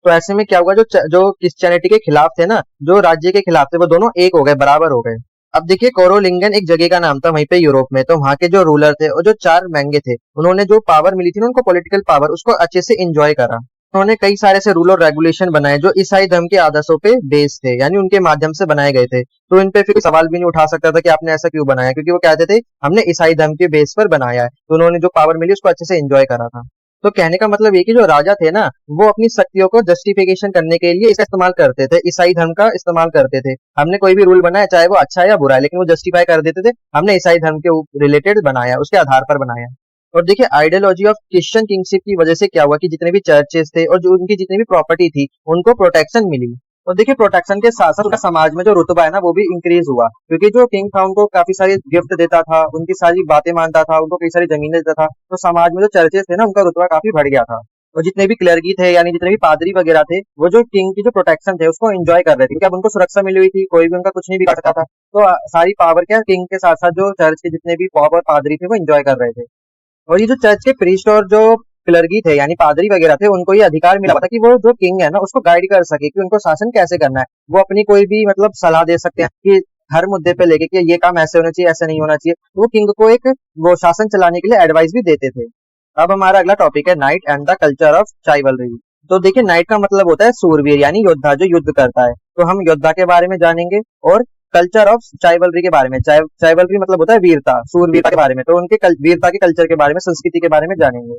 तो ऐसे में क्या हुआ, जो क्रिश्चियनिटी के खिलाफ थे ना, जो राज्य के खिलाफ थे, वो दोनों एक हो गए, बराबर हो गए। अब देखिए कोरोलिंगन एक जगह का नाम था वहीं पे यूरोप में। तो वहां के जो रूलर थे और जो चार महंगे थे, उन्होंने जो पावर मिली थी ना उनको, पॉलिटिकल पावर, उसको अच्छे से एंजॉय करा। उन्होंने कई सारे ऐसे रूल और रेगुलेशन बनाए जो ईसाई धर्म के आदर्शों पे बेस्ड थे, यानी उनके माध्यम से बनाए गए थे। तो इन पे फिर सवाल भी नहीं उठा सकता था कि आपने ऐसा क्यों बनाया, क्योंकि वो कहते थे हमने ईसाई धर्म के बेस पर बनाया है। तो उन्होंने जो पावर मिली उसको अच्छे से एंजॉय करा था। तो कहने का मतलब ये कि जो राजा थे ना, वो अपनी शक्तियों को जस्टिफिकेशन करने के लिए इसका इस्तेमाल करते थे, ईसाई धर्म का इस्तेमाल करते थे। हमने कोई भी रूल बनाया, चाहे वो अच्छा है या बुरा है, लेकिन वो जस्टिफाई कर देते थे हमने ईसाई धर्म के रिलेटेड बनाया, उसके आधार पर बनाया। और देखिए आइडियोलॉजी ऑफ क्रिश्चियन किंगशिप की वजह से क्या हुआ कि जितने भी चर्चेस थे और जो उनकी जितनी भी प्रॉपर्टी थी, उनको प्रोटेक्शन मिली। और देखिए प्रोटेक्शन के साथ साथ उनका समाज में जो रुतबा है ना वो भी इंक्रीज हुआ, क्योंकि जो किंग था उनको काफी सारी गिफ्ट देता था, उनकी सारी बातें मानता था, उनको कई सारी जमीनें देता था। तो समाज में जो चर्चेस थे ना उनका रुतबा काफी बढ़ गया था। और जितने भी क्लर्गी थे यानी जितने भी पादरी वगैरह थे, वो जो किंग की जो प्रोटेक्शन थे उसको एंजॉय कर रहे थे, क्योंकि अब उनको सुरक्षा मिली हुई थी, कोई भी उनका कुछ नहीं बिगाड़ सकता था। तो सारी पावर क्या किंग के साथ साथ जो चर्च के जितने भी पॉप और पादरी थे वो एंजॉय कर रहे थे। और ये जो चर्च के प्रीस्ट और जो क्लर्गी थे यानी पादरी वगैरह थे, उनको ये अधिकार मिला था कि वो जो किंग है ना उसको गाइड कर सके कि उनको शासन कैसे करना है। वो अपनी कोई भी मतलब सलाह दे सकते हैं कि हर मुद्दे पे लेके कि ये काम ऐसे होना चाहिए, ऐसे नहीं होना चाहिए। तो वो किंग को एक वो शासन चलाने के लिए एडवाइस भी देते थे। अब हमारा अगला टॉपिक है knight and the culture of chivalry. तो देखिए नाइट का मतलब होता है सूरवीर यानी योद्धा, जो युद्ध करता है। तो हम योद्धा के बारे में जानेंगे और कल्चर ऑफ चाइवलरी के बारे में। चाइवलरी मतलब होता है वीरता, सूरवीरता के बारे में। तो उनके वीरता के कल्चर के बारे में, संस्कृति के बारे में जानेंगे।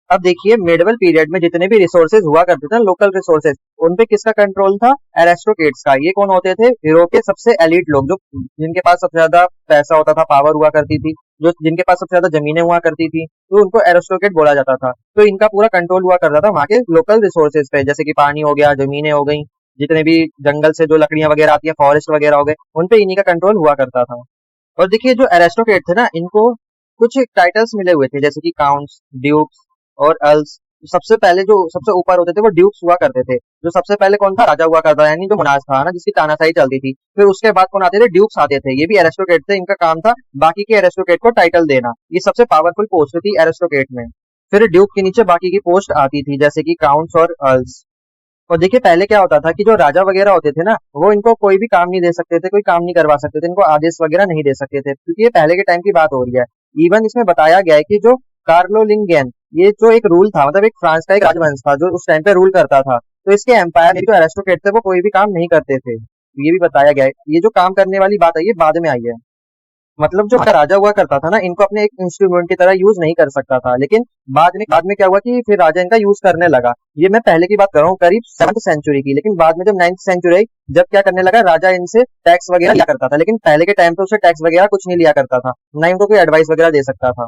अब देखिए मेडिवल पीरियड में जितने भी रिसोर्सेज हुआ करते थे, लोकल रिसोर्सेज, उन पे किसका कंट्रोल था? एरिस्टोक्रेट्स का। ये कौन होते थे? यूरोप के सबसे एलिट लोग, जो जिनके पास सबसे ज्यादा पैसा होता था, पावर हुआ करती थी, जो जिनके पास सबसे ज्यादा जमीनें हुआ करती थी, तो उनको एरिस्टोक्रेट बोला जाता था। तो इनका पूरा कंट्रोल हुआ करता था वहां के लोकल रिसोर्सेज पे, जैसे कि पानी हो गया, जमीनें हो गई, जितने भी जंगल से जो लकड़ियां वगैरह आती है, फॉरेस्ट वगैरह हो गए, उन पे इन्हीं का कंट्रोल हुआ करता था। और देखिए जो एरिस्टोक्रेट थे ना, इनको कुछ टाइटल्स मिले हुए थे, जैसे कि काउंट्स, ड्यूक्स और अर्ल्स। सबसे पहले जो सबसे ऊपर होते थे वो ड्यूक्स हुआ करते थे। जो सबसे पहले कौन था? राजा हुआ करता, यानी जो मुनाज था ना, जिसकी तानाशाही चलती थी। फिर उसके बाद कौन आते थे? ड्यूक्स आते थे। ये भी एरिस्टोक्रेट थे, इनका काम था बाकी के एरिस्टोक्रेट को टाइटल देना। ये सबसे पावरफुल पोस्ट थी एरिस्टोक्रेट में। फिर ड्यूक के नीचे बाकी की पोस्ट आती थी, जैसे कि काउंट्स और अर्ल्स। और देखिए पहले क्या होता था कि जो राजा वगैरह होते थे ना, वो इनको कोई भी काम नहीं दे सकते थे, कोई काम नहीं करवा सकते थे, इनको आदेश वगैरह नहीं दे सकते थे, क्योंकि ये पहले के टाइम की बात हो रही है। इवन इसमें बताया गया है कि जो कार्लोलिंगेन, ये जो एक रूल था, मतलब एक फ्रांस का एक राजवंश था जो उस टाइम पे रूल करता था। तो इसके एम्पायर में जो एरिस्टोक्रेट थे वो कोई भी काम नहीं करते थे, ये भी बताया गया है। ये जो काम करने वाली बात है ये बाद में आई है। मतलब जो राजा हुआ करता था ना, इनको अपने एक इंस्ट्रूमेंट की तरह यूज नहीं कर सकता था, लेकिन बाद में क्या हुआ कि फिर राजा इनका यूज करने लगा। ये मैं पहले की बात कर रहा हूँ, करीब 7th सेंचुरी की। लेकिन बाद में जब 9th सेंचुरी आई, जब क्या करने लगा, राजा इनसे टैक्स वगैरह लिया करता था। लेकिन पहले के टाइम पे उसे टैक्स वगैरह कुछ नहीं लिया करता था, ना इनको कोई एडवाइस वगैरह दे सकता था।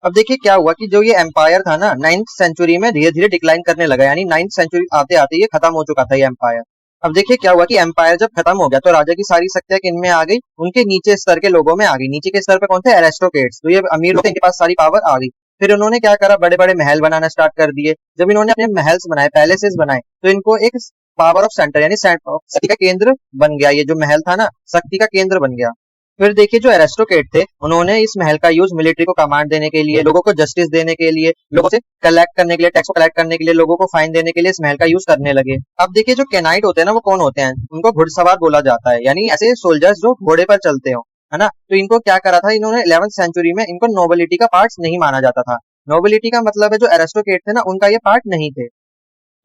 अब देखिए क्या हुआ कि जो ये एम्पायर था ना, 9th सेंचुरी में धीरे धीरे डिक्लाइन करने लगा, यानी 9th सेंचुरी आते आते ये खत्म हो चुका था ये एम्पायर। अब देखिए क्या हुआ कि एम्पायर जब खत्म हो गया तो राजा की सारी शक्तियां किनमें आ गई? उनके नीचे स्तर के लोगों में आ गई। नीचे के स्तर पे कौन थे? एरिस्टोक्रेट्स। तो ये अमीर लोग थे, इनके पास सारी पावर आ गई। फिर उन्होंने क्या करा? बड़े बड़े महल बनाना स्टार्ट कर दिए। जब इन्होंने अपने महल्स बनाए, पैलेसेस बनाए, तो इनको एक पावर ऑफ सेंटर यानी शक्ति का केंद्र बन गया। ये जो महल था ना, शक्ति का केंद्र बन गया। फिर देखिए जो एरिस्टोक्रेट थे, उन्होंने इस महल का यूज मिलिट्री को कमांड देने के लिए, लोगों को जस्टिस देने के लिए, लोगों से कलेक्ट करने के लिए, टैक्स को कलेक्ट करने के लिए, लोगों को फाइन देने के लिए इस महल का यूज करने लगे। अब देखिए जो कैनाइट होते हैं ना, वो कौन होते हैं? उनको घुड़सवार बोला जाता है, यानी ऐसे सोल्जर्स जो घोड़े पर चलते हो, है ना। तो इनको क्या करा था इन्होंने? 11th सेंचुरी में इनको नोबिलिटी का पार्ट नहीं माना जाता था। नोबिलिटी का मतलब है जो एरिस्टोक्रेट थे ना, उनका ये पार्ट नहीं थे।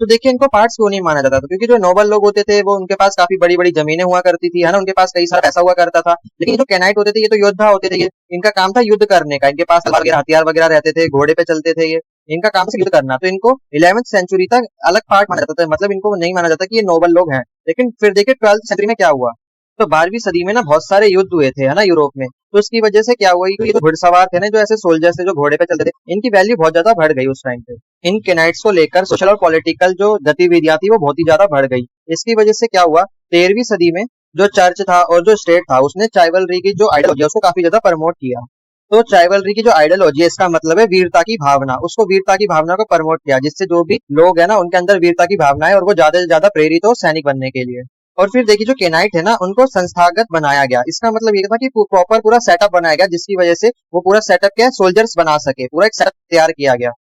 तो देखिए इनको पार्ट्स क्यों नहीं माना जाता था? क्योंकि जो नोबल लोग होते थे वो उनके पास काफी बड़ी बड़ी जमीनें हुआ करती थी, है ना, उनके पास कई सारा पैसा हुआ करता था। लेकिन जो कैनाइट होते थे ये तो योद्धा होते थे, ये इनका काम था युद्ध करने का। इनके पास तलवार वगैरह, हथियार वगैरह रहते थे, घोड़े पे चलते थे, ये इनका काम था युद्ध करना। तो इनको 11th सेंचुरी तक अलग पार्ट माना जाता था, मतलब इनको नहीं माना जाता कि ये नोबल लोग हैं। लेकिन फिर देखिए 12th सेंचुरी में क्या हुआ, तो 12वीं सदी में ना बहुत सारे युद्ध हुए थे, है ना, यूरोप में। तो इसकी वजह से क्या हुआ कि ये जो घुड़सवार थे ना, जो ऐसे सोल्जर्स थे जो घोड़े पे चलते थे, इनकी वैल्यू बहुत ज्यादा बढ़ गई उस टाइम पे। इन केनाइट्स को लेकर सोशल और पॉलिटिकल जो गतिविधियां थी वो बहुत ही ज्यादा बढ़ गई। इसकी वजह से क्या हुआ, 13वीं सदी में जो चर्च था और जो स्टेट था, उसने चाइवलरी की जो आइडियोलॉजी उसको काफी ज्यादा प्रमोट किया। तो चाइवलरी की जो आइडियोलॉजी है, इसका मतलब है वीरता की भावना, उसको वीरता की भावना को प्रमोट किया, जिससे जो भी लोग है ना, उनके अंदर वीरता की भावना है और वो ज्यादा से ज्यादा प्रेरित हो सैनिक बनने के लिए। और फिर देखिए जो केनाइट है ना उनको संस्थागत बनाया गया। इसका मतलब ये था कि प्रॉपर पूरा सेटअप बनाया गया, जिसकी वजह से वो पूरा सेटअप क्या सोल्जर्स बना सके, पूरा एक सेटअप तैयार किया गया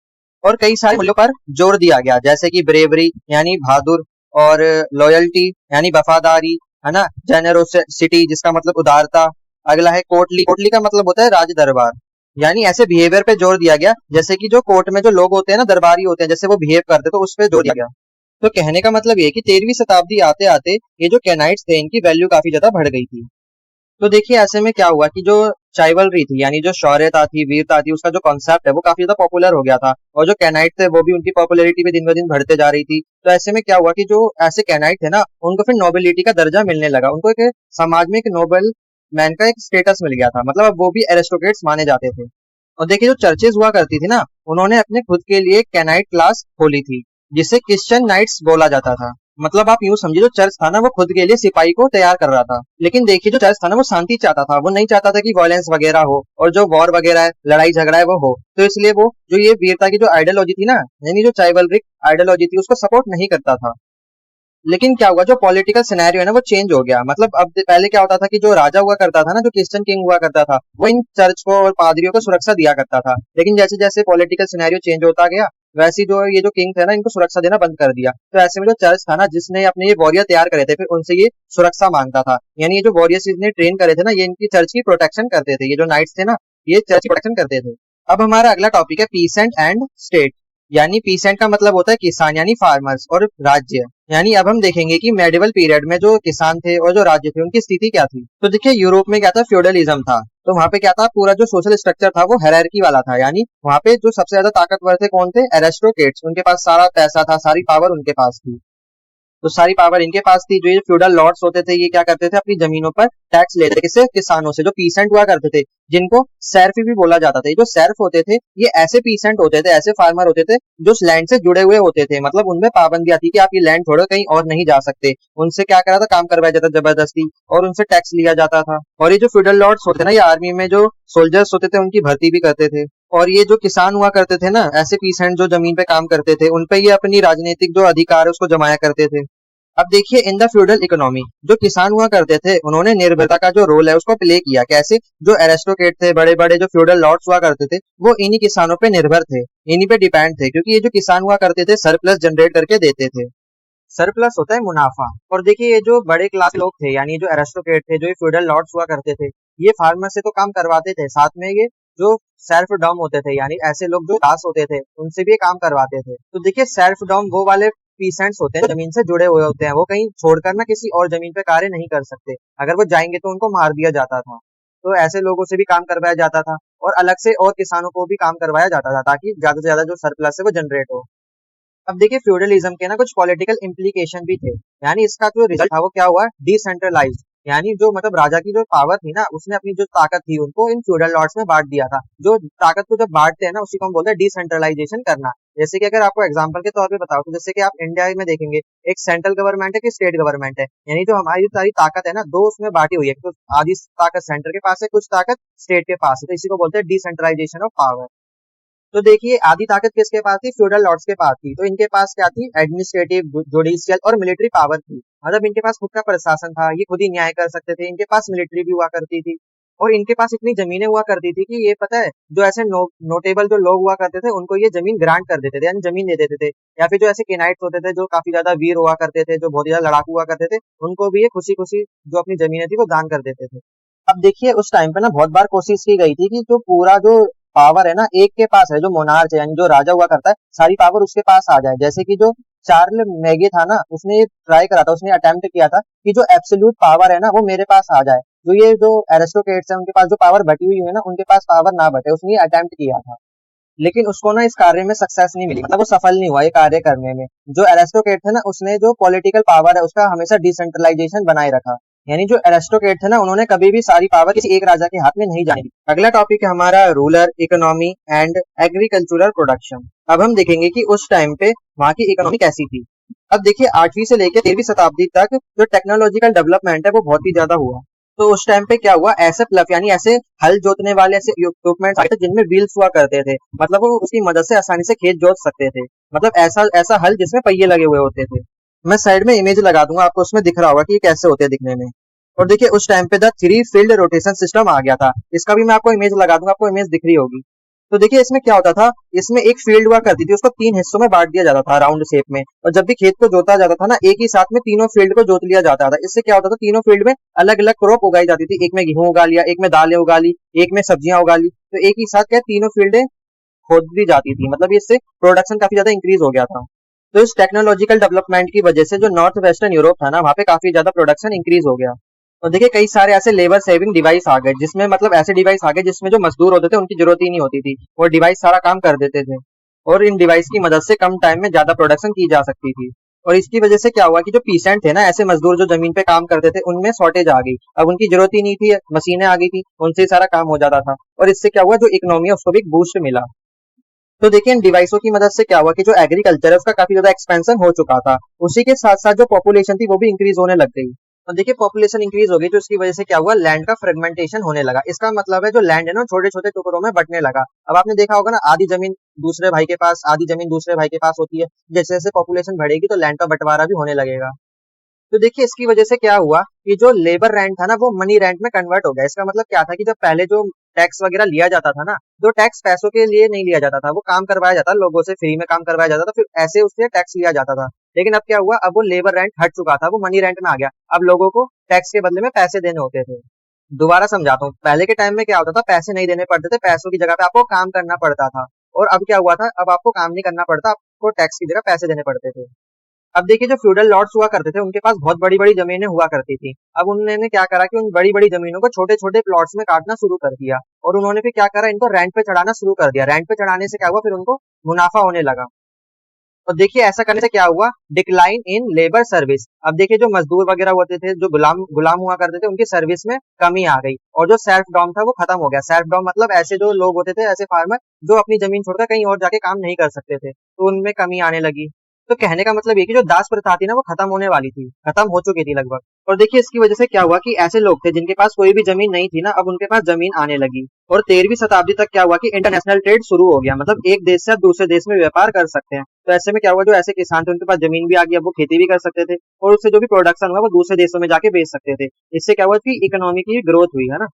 और कई सारे मूल्यों पर जोर दिया गया, जैसे कि ब्रेवरी यानी बहादुर, और लॉयल्टी यानी वफादारी, है ना, जेनरोसिटी जिसका मतलब उदारता। अगला है कोर्टली, कोर्टली का मतलब होता है राज दरबार, यानी ऐसे बिहेवियर पे जोर दिया गया जैसे कि जो कोर्ट में जो लोग होते हैं ना, दरबारी होते हैं, जैसे वो बिहेव करते तो उस पर जोर दिया गया। तो कहने का मतलब ये कि 13वीं शताब्दी आते आते ये जो कैनाइट्स थे इनकी वैल्यू काफी ज्यादा बढ़ गई थी। तो देखिए ऐसे में क्या हुआ कि जो चाइवलरी थी यानी जो शौर्यता थी, वीरता थी, उसका जो कॉन्सेप्ट है वो काफी ज्यादा पॉपुलर हो गया था, और जो कैनाइट थे वो भी उनकी पॉपुलैरिटी भी दिन ब दिन बढ़ते जा रही थी। तो ऐसे में क्या हुआ कि जो ऐसे कैनाइट थे ना उनको फिर नोबिलिटी का दर्जा मिलने लगा, उनको एक समाज में एक नोबल मैन का एक स्टेटस मिल गया था, मतलब अब वो भी एरिस्टोक्रेट्स माने जाते थे। और देखिए जो चर्चेज हुआ करती थी ना, उन्होंने अपने खुद के लिए कैनाइट क्लास खोली थी, जिसे क्रिश्चियन नाइट्स बोला जाता था। मतलब आप यूं समझिए जो चर्च था ना वो खुद के लिए सिपाही को तैयार कर रहा था, लेकिन देखिए जो चर्च था ना वो शांति चाहता था, वो नहीं चाहता था कि वायलेंस वगैरह हो और जो वॉर वगैरह है, लड़ाई झगड़ा है वो हो। तो इसलिए वो जो ये वीरता की जो आइडियोलॉजी थी ना, यानी जो चाइवलरिक आइडियोलॉजी थी, उसको सपोर्ट नहीं करता था। लेकिन क्या हुआ, जो पॉलिटिकल सिनेरियो है ना वो चेंज हो गया। मतलब अब पहले क्या होता था कि जो राजा हुआ करता था ना, जो क्रिश्चियन किंग हुआ करता था, वो इन चर्च को और पादरियों को सुरक्षा दिया करता था। लेकिन जैसे जैसे पॉलिटिकल सिनेरियो चेंज होता गया, वैसे जो ये जो किंग थे ना इनको सुरक्षा देना बंद कर दिया। तो ऐसे में जो चर्च था ना, जिसने अपने ये वॉरियर तैयार करे थे, फिर उनसे ये सुरक्षा मांगता था। यानी ये जो वॉरियर्स इन्हें ट्रेन करे थे ना, ये इनकी चर्च की प्रोटेक्शन करते थे। ये जो नाइट्स थे ना, ये चर्च की प्रोटेक्शन करते थे। अब हमारा अगला टॉपिक है पीसेंट एंड स्टेट। यानी पीसेंट का मतलब होता है किसान यानी फार्मर्स, और राज्य। यानी अब हम देखेंगे कि मेडिवल पीरियड में जो किसान थे और जो राज्य थे उनकी स्थिति क्या थी। तो देखिए यूरोप में क्या था, फ्यूडलिज्म था। तो वहां पे क्या था, पूरा जो सोशल स्ट्रक्चर था वो हायरार्की वाला था। यानी वहां पे जो सबसे ज्यादा ताकतवर थे कौन थे, एरिस्टोक्रेट्स। उनके पास सारा पैसा था, सारी पावर उनके पास थी। तो सारी पावर इनके पास थी। जो ये फ्यूडल लॉर्ड्स होते थे ये क्या करते थे, अपनी जमीनों पर टैक्स लेते थे। किससे, किसानों से। जो पीसेंट हुआ करते थे, जिनको सर्फ भी बोला जाता था। ये जो सर्फ होते थे ये ऐसे पीसेंट होते थे, ऐसे फार्मर होते थे जो उस लैंड से जुड़े हुए होते थे। मतलब उनमें पाबंदियां थी कि आप ये लैंड छोड़ो कहीं और नहीं जा सकते। उनसे क्या करा था, काम करवाया जाता जबरदस्ती, और उनसे टैक्स लिया जाता था। और ये जो फ्यूडल लॉर्ड्स होते ना, ये आर्मी में जो सोल्जर्स होते थे उनकी भर्ती भी करते थे। और ये जो किसान हुआ करते थे ना, ऐसे पीसेंट जो जमीन पे काम करते थे, उनपे ये अपनी राजनीतिक जो अधिकार है उसको जमाया करते थे। अब देखिए इन द फ्यूडल इकोनॉमी, जो किसान हुआ करते थे उन्होंने निर्भरता का जो रोल है उसको प्ले किया। कैसे, जो एरिस्टोक्रेट थे, बड़े बड़े जो फ्यूडल लॉर्ड्स हुआ करते थे, वो इन्हीं किसानों पे निर्भर थे, इन्हीं पे डिपेंड थे, क्योंकि ये जो किसान हुआ करते थे सरप्लस जनरेट करके देते थे। सरप्लस होता है मुनाफा। और देखिए ये जो बड़े क्लास लोग थे, यानी जो एरिस्टोक्रेट थे, जो ये फ्यूडल लॉर्ड्स हुआ करते थे, ये फार्मर से तो काम करवाते थे, साथ में ये जो सेल्फ डॉम होते थे, यानी ऐसे लोग जो दास होते थे, उनसे भी ये काम करवाते थे। तो देखिए सेल्फ डॉम वो वाले पीसेंट्स होते हैं, जमीन से जुड़े हुए होते हैं, वो कहीं छोड़कर ना किसी और जमीन पे कार्य नहीं कर सकते। अगर वो जाएंगे तो उनको मार दिया जाता था। तो ऐसे लोगों से भी काम करवाया जाता था, और अलग से और किसानों को भी काम करवाया जाता था, ताकि ज्यादा से ज्यादा जो सरप्लस है वो जनरेट हो। अब देखिए फ्यूडलिज्म के ना कुछ पॉलिटिकल इम्प्लीकेशन भी थे। यानी इसका जो रिजल्ट था वो क्या हुआ, डिसेंट्रलाइज्ड। यानी जो मतलब राजा की जो पावर थी ना, उसने अपनी जो ताकत थी उनको इन फ्यूडल लॉर्ड्स में बांट दिया था। जो ताकत को जब बांटते हैं ना, उसी को हम बोलते हैं डिसेंट्रलाइजेशन करना। जैसे कि अगर आपको एग्जांपल के तौर पे बताओ, तो जैसे कि आप इंडिया में देखेंगे, एक सेंट्रल गवर्नमेंट है कि स्टेट गवर्नमेंट है। यानी जो हमारी सारी ताकत है ना, दो उसमें बांटी हुई है। तो आधी ताकत सेंटर के पास है, कुछ ताकत स्टेट के पास है। तो इसी को बोलते हैं डिसेंट्रलाइजेशन ऑफ पावर। तो देखिए आधी ताकत किसके पास थी, फ्यूडल लॉर्ड्स के पास थी। तो इनके पास क्या थी, एडमिनिस्ट्रेटिव, जुडिशियल और मिलिट्री पावर थी। मतलब इनके पास खुद का प्रशासन था, ये खुद ही न्याय कर सकते थे। इनके पास मिलिट्री भी हुआ करती थी, और इनके पास इतनी जमीनें हुआ करती थी कि ये पता है, जो ऐसे नोटेबल जो लोग हुआ करते थे उनको ये जमीन ग्रांट कर देते थे, यानी जमीन दे देते थे। या फिर जो ऐसे केनाइट्स होते थे जो काफी ज्यादा वीर हुआ करते थे, जो बहुत ज्यादा लड़ाकू हुआ करते थे, उनको भी ये खुशी खुशी जो अपनी जमीनें थी वो दान कर देते थे। अब देखिए उस टाइम पे ना बहुत बार कोशिश की गई थी कि जो पूरा जो पावर है ना एक के पास है, जो मोनार्च है यानी जो राजा हुआ करता है, सारी पावर उसके पास आ जाए। जैसे कि जो चार्ल मैगे था ना, उसने ये ट्राई करा था, उसने अटेम्प्ट किया था कि जो एब्सोल्यूट पावर है ना वो मेरे पास आ जाए। जो ये जो एरिस्टोक्रेट्स है उनके पास जो पावर बटी हुई है ना, उनके पास पावर ना बटे। उसने ये अटेम्प्ट किया था, लेकिन उसको ना इस कार्य में सक्सेस नहीं मिली, मतलब वो सफल नहीं हुआ ये कार्य करने में। जो एरिस्टोक्रेट थे ना, उसने जो पॉलिटिकल पावर है उसका हमेशा डिसेंट्रलाइजेशन बनाए रखा। यानी जो एरिस्टोक्रेट थे ना, उन्होंने कभी भी सारी पावर किसी एक राजा के हाथ में नहीं जाने दी। अगला टॉपिक है हमारा rural economy and agricultural production. अब हम देखेंगे कि उस टाइम पे वहां की इकोनॉमी कैसी थी। अब देखिए 8वीं से लेकर 13वीं शताब्दी तक जो टेक्नोलॉजिकल डेवलपमेंट है वो बहुत ही ज्यादा हुआ। तो उस टाइम पे क्या हुआ, ऐसे प्लफ यानी ऐसे हल जोतने वाले ऐसे इक्विपमेंट आए थे जिनमें व्हील्स हुआ करते थे। मतलब वो उसकी मदद से आसानी से खेत जोत सकते थे। मतलब ऐसा ऐसा हल जिसमें पहिए लगे हुए होते थे। मैं साइड में इमेज लगा दूंगा, आपको उसमें दिख रहा होगा कि ये कैसे होते हैं दिखने में। और देखिए उस टाइम पे द 3 फील्ड रोटेशन सिस्टम आ गया था, इसका भी मैं आपको इमेज लगा दूंगा, आपको इमेज दिख रही होगी। तो देखिए इसमें क्या होता था, इसमें एक फील्ड हुआ करती थी, उसको 3 हिस्सों में बांट दिया जाता था राउंड शेप में, और जब भी खेत को जोता जाता था ना, एक ही साथ में तीनों फील्ड को जोत लिया जाता था। इससे क्या होता था, तीनों फील्ड में अलग अलग क्रॉप उगाई जाती थी, एक में गेहूं उगा लिया, एक में दालें उगा ली, एक में सब्जियां उगा ली, तो एक ही साथ क्या तीनों फील्डें खोद दी जाती थी, मतलब इससे प्रोडक्शन काफी ज्यादा इंक्रीज हो गया था। तो इस टेक्नोलॉजिकल डेवलपमेंट की वजह से जो नॉर्थ वेस्टर्न यूरोप था ना, वहाँ पे काफी ज्यादा प्रोडक्शन इंक्रीज हो गया। और देखिए कई सारे ऐसे लेबर सेविंग डिवाइस आ गए, जिसमें मतलब ऐसे डिवाइस आ गए जिसमें जो मजदूर होते थे उनकी जरूरत ही नहीं होती थी, वो डिवाइस सारा काम कर देते थे। और इन डिवाइस की मदद से कम टाइम में ज्यादा प्रोडक्शन की जा सकती थी। और इसकी वजह से क्या हुआ कि जो पीसेंट थे ना, ऐसे मजदूर जो जमीन पे काम करते थे, उनमें शॉर्टेज आ गई, अब उनकी जरूरत ही नहीं थी, मशीनें आ गई थी, उनसे सारा काम हो जाता था। और इससे क्या हुआ, जो इकोनॉमी है उसको भी एक बूस्ट मिला। तो देखिए इन डिवाइसों की मदद से क्या हुआ कि जो एग्रीकल्चर है उसका काफी ज्यादा एक्सपेंशन हो चुका था, उसी के साथ साथ जो पॉपुलेशन थी वो भी इंक्रीज होने लग गई। तो देखिए पॉपुलेशन इंक्रीज हो गई, तो इसकी वजह से क्या हुआ, लैंड का फ्रेगमेंटेशन होने लगा। इसका मतलब है जो लैंड है ना, छोटे छोटे टुकड़ों में बंटने लगा। अब आपने देखा होगा ना, आधी जमीन दूसरे भाई के पास, आधी जमीन दूसरे भाई के पास होती है। जैसे जैसे पॉपुलेशन बढ़ेगी तो लैंड का बंटवारा भी होने लगेगा। तो देखिए इसकी वजह से क्या हुआ कि जो लेबर रेंट था ना, वो मनी रेंट में कन्वर्ट हो गया। इसका मतलब क्या था कि जब पहले जो टैक्स वगैरह लिया जाता था ना, जो टैक्स पैसों के लिए नहीं लिया जाता था, वो काम करवाया जाता, लोगों से फ्री में काम करवाया जाता था, फिर ऐसे उससे टैक्स लिया जाता था। लेकिन अब क्या हुआ, अब वो लेबर रेंट हट चुका था, वो मनी रेंट में आ गया। अब लोगों को टैक्स के बदले में पैसे देने होते थे। दोबारा समझाता हूँ, पहले के टाइम में क्या होता था, पैसे नहीं देने पड़ते थे, पैसों की जगह पे आपको काम करना पड़ता था। और अब क्या हुआ था, अब आपको काम नहीं करना पड़ता, आपको टैक्स की जगह पैसे देने पड़ते थे। अब देखिए जो फ्यूडल लॉर्ड्स हुआ करते थे, उनके पास बहुत बड़ी बड़ी जमीनें हुआ करती थी। अब उन्होंने क्या करा कि उन बड़ी बड़ी जमीनों को छोटे छोटे प्लॉट्स में काटना शुरू कर दिया, और उन्होंने फिर क्या करा, इनको रेंट पे चढ़ाना शुरू कर दिया। रेंट पे चढ़ाने से क्या हुआ, फिर उनको मुनाफा होने लगा। और देखिए ऐसा करने से क्या हुआ, डिक्लाइन इन लेबर सर्विस। अब देखिए जो मजदूर वगैरह होते थे, जो गुलाम गुलाम हुआ करते थे, उनकी सर्विस में कमी आ गई, और जो सेल्फ डॉम था वो खत्म हो गया। सेल्फ डॉम मतलब ऐसे जो लोग होते थे, ऐसे फार्मर जो अपनी जमीन छोड़कर कहीं और जाके काम नहीं कर सकते थे, तो उनमें कमी आने लगी। तो कहने का मतलब ये कि जो दास प्रथा थी ना, वो खत्म होने वाली थी, खत्म हो चुकी थी लगभग। और देखिए इसकी वजह से क्या हुआ कि ऐसे लोग थे जिनके पास कोई भी जमीन नहीं थी ना, अब उनके पास जमीन आने लगी। और 13वीं शताब्दी तक क्या हुआ कि इंटरनेशनल ट्रेड शुरू हो गया, मतलब एक देश से आप दूसरे देश में व्यापार कर सकते हैं। तो ऐसे में क्या हुआ, जो ऐसे किसान थे उनके पास जमीन भी आ गई, अब वो खेती भी कर सकते थे, और उससे जो भी प्रोडक्शन हुआ वो दूसरे देशों में जाके बेच सकते थे। इससे क्या हुआ कि इकोनॉमी की ग्रोथ हुई, है ना।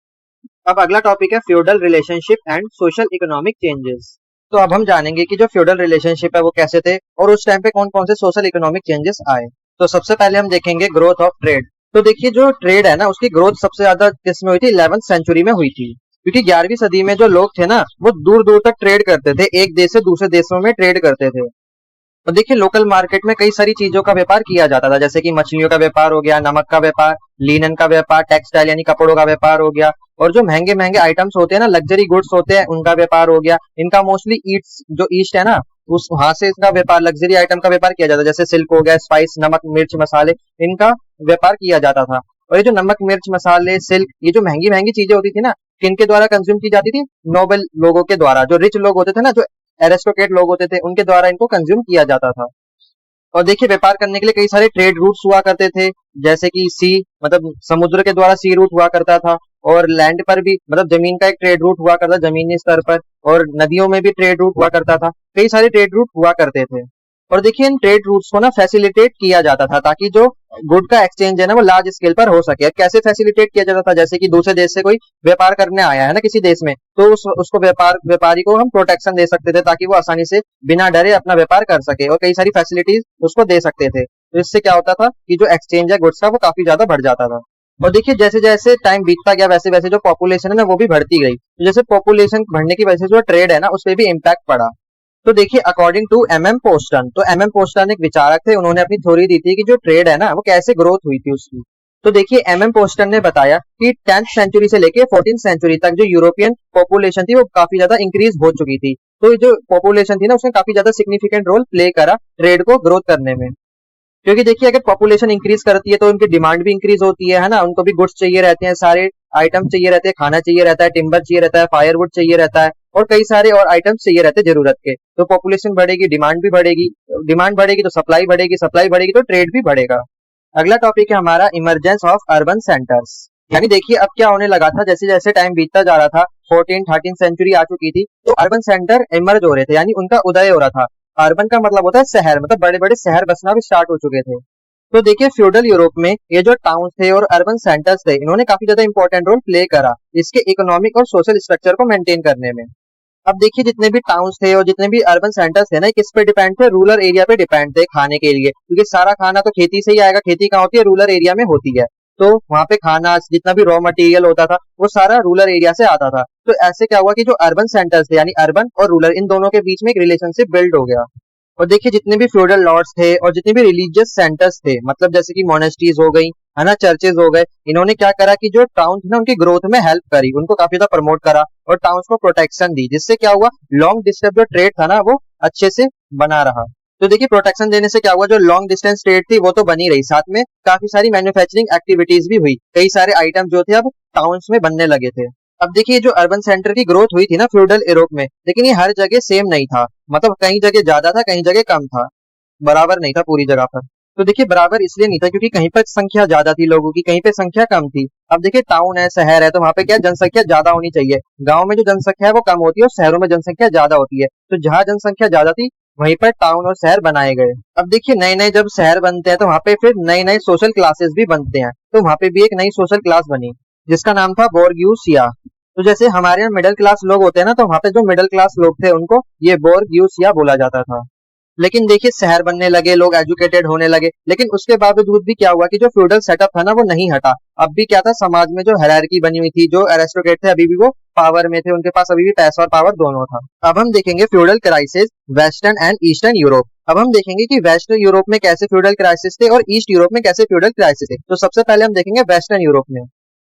अब अगला टॉपिक है feudal relationship and social economic changes. तो अब हम जानेंगे कि जो फ्यूडल रिलेशनशिप है वो कैसे थे, और उस टाइम पे कौन कौन से सोशल इकोनॉमिक चेंजेस आए। तो सबसे पहले हम देखेंगे ग्रोथ ऑफ ट्रेड। तो देखिए जो ट्रेड है ना, उसकी ग्रोथ सबसे ज्यादा किसमें हुई थी, 11वीं सेंचुरी में हुई थी। क्योंकि 11वीं सदी में जो लोग थे ना, वो दूर दूर तक ट्रेड करते थे, एक देश से दूसरे देशों में ट्रेड करते थे। और देखिए लोकल मार्केट में कई सारी चीजों का व्यापार किया जाता था, जैसे कि मछलियों का व्यापार हो गया, नमक का व्यापार, लीनन का व्यापार, टेक्सटाइल यानी कपड़ों का व्यापार हो गया, और जो महंगे महंगे आइटम्स होते हैं ना, लग्जरी गुड्स होते हैं, उनका व्यापार हो गया। इनका मोस्टली ईस्ट जो ईस्ट है ना, उस वहां से इसका व्यापार, लग्जरी आइटम का व्यापार किया जाता है, जैसे सिल्क हो गया, स्पाइस, नमक, मिर्च, मसाले, इनका व्यापार किया जाता था। और ये जो नमक, मिर्च, मसाले, सिल्क, ये जो महंगी महंगी चीजें होती थी ना, किनके द्वारा कंज्यूम की जाती थी, नोबल लोगों के द्वारा, जो रिच लोग होते थे ना, जो एरिस्टोक्रेट लोग होते थे, उनके द्वारा इनको कंज्यूम किया जाता था। और देखिए व्यापार करने के लिए कई सारे ट्रेड रूट्स हुआ करते थे, जैसे कि सी, मतलब समुद्र के द्वारा सी रूट हुआ करता था, और लैंड पर भी, मतलब जमीन का एक ट्रेड रूट हुआ करता था जमीनी स्तर पर, और नदियों में भी ट्रेड रूट हुआ करता था। कई सारे ट्रेड रूट हुआ करते थे। और देखिए इन ट्रेड रूट्स को ना फैसिलिटेट किया जाता था, ताकि जो गुड का एक्सचेंज है ना, वो लार्ज स्केल पर हो सके। कैसे फैसिलिटेट किया जाता था, जैसे कि दूसरे देश से कोई व्यापार करने आया है ना किसी देश में, तो उसको व्यापारी को हम प्रोटेक्शन दे सकते थे, ताकि वो आसानी से बिना डरे अपना व्यापार कर सके, और कई सारी फैसिलिटीज उसको दे सकते थे। तो इससे क्या होता था कि जो एक्सचेंज है गुड्स का, वो काफी ज्यादा बढ़ जाता था। और देखिए जैसे जैसे टाइम बीतता गया, वैसे वैसे जो पॉपुलेशन है ना, वो भी बढ़ती गई। तो जैसे पॉपुलेशन बढ़ने की वजह से जो ट्रेड है ना, उस पर भी इम्पैक्ट पड़ा। तो देखिए अकॉर्डिंग टू एम पोस्टन, तो एम पोस्टन एक विचारक थे, उन्होंने अपनी थ्योरी दी थी कि जो ट्रेड है ना, वो कैसे ग्रोथ हुई थी उसकी। तो देखिए एम पोस्टन ने बताया कि 10th सेंचुरी से लेके 14th सेंचुरी तक जो यूरोपियन पॉपुलेशन थी, वो काफी ज्यादा इंक्रीज हो चुकी थी। तो जो पॉपुलेशन थी ना, उसने काफी ज्यादा सिग्निफिकेंट रोल प्ले करा ट्रेड को ग्रोथ करने में। क्योंकि देखिए अगर पॉपुलेशन इंक्रीज करती है, तो उनकी डिमांड भी इंक्रीज होती है ना, उनको भी गुड्स चाहिए रहते हैं, सारे आइटम चाहिए रहते हैं, खाना चाहिए रहता है, टिम्बर चाहिए रहता है, फायरवुड चाहिए रहता है, और कई सारे और आइटम्स चाहिए रहते हैं जरूरत के। तो पॉपुलेशन बढ़ेगी, डिमांड भी बढ़ेगी, डिमांड बढ़ेगी तो सप्लाई बढ़ेगी, सप्लाई बढ़ेगी तो ट्रेड भी बढ़ेगा। अगला टॉपिक है हमारा इमरजेंस ऑफ अर्बन सेंटर्स। यानी देखिए अब क्या होने लगा था, जैसे जैसे टाइम बीतता जा रहा था, 14th-13th सेंचुरी आ चुकी थी, तो अर्बन सेंटर इमर्ज हो रहे थे, यानी उनका उदय हो रहा था। अर्बन का मतलब होता है शहर, मतलब बड़े बड़े शहर बसना भी स्टार्ट हो चुके थे। तो देखिए फ्यूडल यूरोप में ये जो टाउन थे और अर्बन सेंटर्स थे, इन्होंने काफी ज्यादा इंपॉर्टेंट रोल प्ले करा इसके इकोनॉमिक और सोशल स्ट्रक्चर को मेंटेन करने में। अब देखिए जितने भी टाउन्स थे और जितने भी अर्बन सेंटर्स थे ना, किस पे डिपेंड थे? रूरल एरिया पे डिपेंड थे खाने के लिए, क्योंकि सारा खाना तो खेती से ही आएगा। खेती कहाँ होती है? रूरल एरिया में होती है। तो वहां पे खाना जितना भी रॉ मटेरियल होता था वो सारा रूरल एरिया से आता था। तो ऐसे क्या हुआ कि जो अर्बन सेंटर्स थे यानी अर्बन और रूरल, इन दोनों के बीच में एक रिलेशनशिप बिल्ड हो गया। और देखिए जितने भी फ्यूडल लॉर्ड्स थे और जितने भी रिलीजियस सेंटर्स थे, मतलब जैसे कि मोनेस्ट्रीज हो गई, है ना, चर्चेज हो गए, इन्होंने क्या करा कि जो टाउन थे ना उनकी ग्रोथ में हेल्प करी, उनको काफी ज्यादा प्रमोट करा और टाउन्स को प्रोटेक्शन दी, जिससे क्या हुआ, लॉन्ग डिस्टेंस जो ट्रेड था ना वो अच्छे से बना रहा। तो देखिए प्रोटेक्शन देने से क्या हुआ, जो लॉन्ग डिस्टेंस ट्रेड थी वो तो बनी रही, साथ में काफी सारी मैन्युफैक्चरिंग एक्टिविटीज भी हुई, कई सारे आइटम जो थे अब टाउन्स में बनने लगे थे। अब देखिए जो अर्बन सेंटर की ग्रोथ हुई थी ना फ्यूडल यूरोप में, लेकिन ये हर जगह सेम नहीं था, मतलब कहीं जगह ज्यादा था, कहीं जगह कम था, बराबर नहीं था पूरी जगह पर। तो देखिए बराबर इसलिए नहीं था क्योंकि कहीं पर संख्या ज्यादा थी लोगों की, कहीं पे संख्या कम थी। अब देखिए टाउन है, शहर है, तो वहां पे क्या जनसंख्या ज्यादा होनी चाहिए। गांव में जो जनसंख्या है वो कम होती है और शहरों में जनसंख्या ज्यादा होती है। तो जहां जनसंख्या ज्यादा थी वहीं पर टाउन और शहर बनाए गए। अब देखिए नए नए जब शहर बनते हैं तो वहां पे फिर नए नए सोशल क्लासेस भी बनते हैं। तो वहां पे भी एक नई सोशल क्लास बनी जिसका नाम था बोर्गियोसिया। तो जैसे हमारे यहाँ मिडिल क्लास लोग होते हैं ना, तो वहां पे जो मिडिल क्लास लोग थे उनको ये बोर्गियोसिया बोला जाता था। लेकिन देखिए शहर बनने लगे, लोग एजुकेटेड होने लगे, लेकिन उसके बावजूद भी क्या हुआ कि जो फ्यूडल सेटअप था ना वो नहीं हटा। अब भी क्या था, समाज में जो हायरार्की बनी हुई थी, जो एरिस्टोक्रेट थे अभी भी वो पावर में थे, उनके पास अभी भी पैसा और पावर दोनों था। अब हम देखेंगे feudal crisis western and eastern Europe. अब हम देखेंगे कि वेस्टर्न यूरोप में कैसे फ्यूडल क्राइसिस थे और ईस्ट यूरोप में कैसे फ्यूडल क्राइसिस थे। तो सबसे पहले हम देखेंगे वेस्टर्न यूरोप में।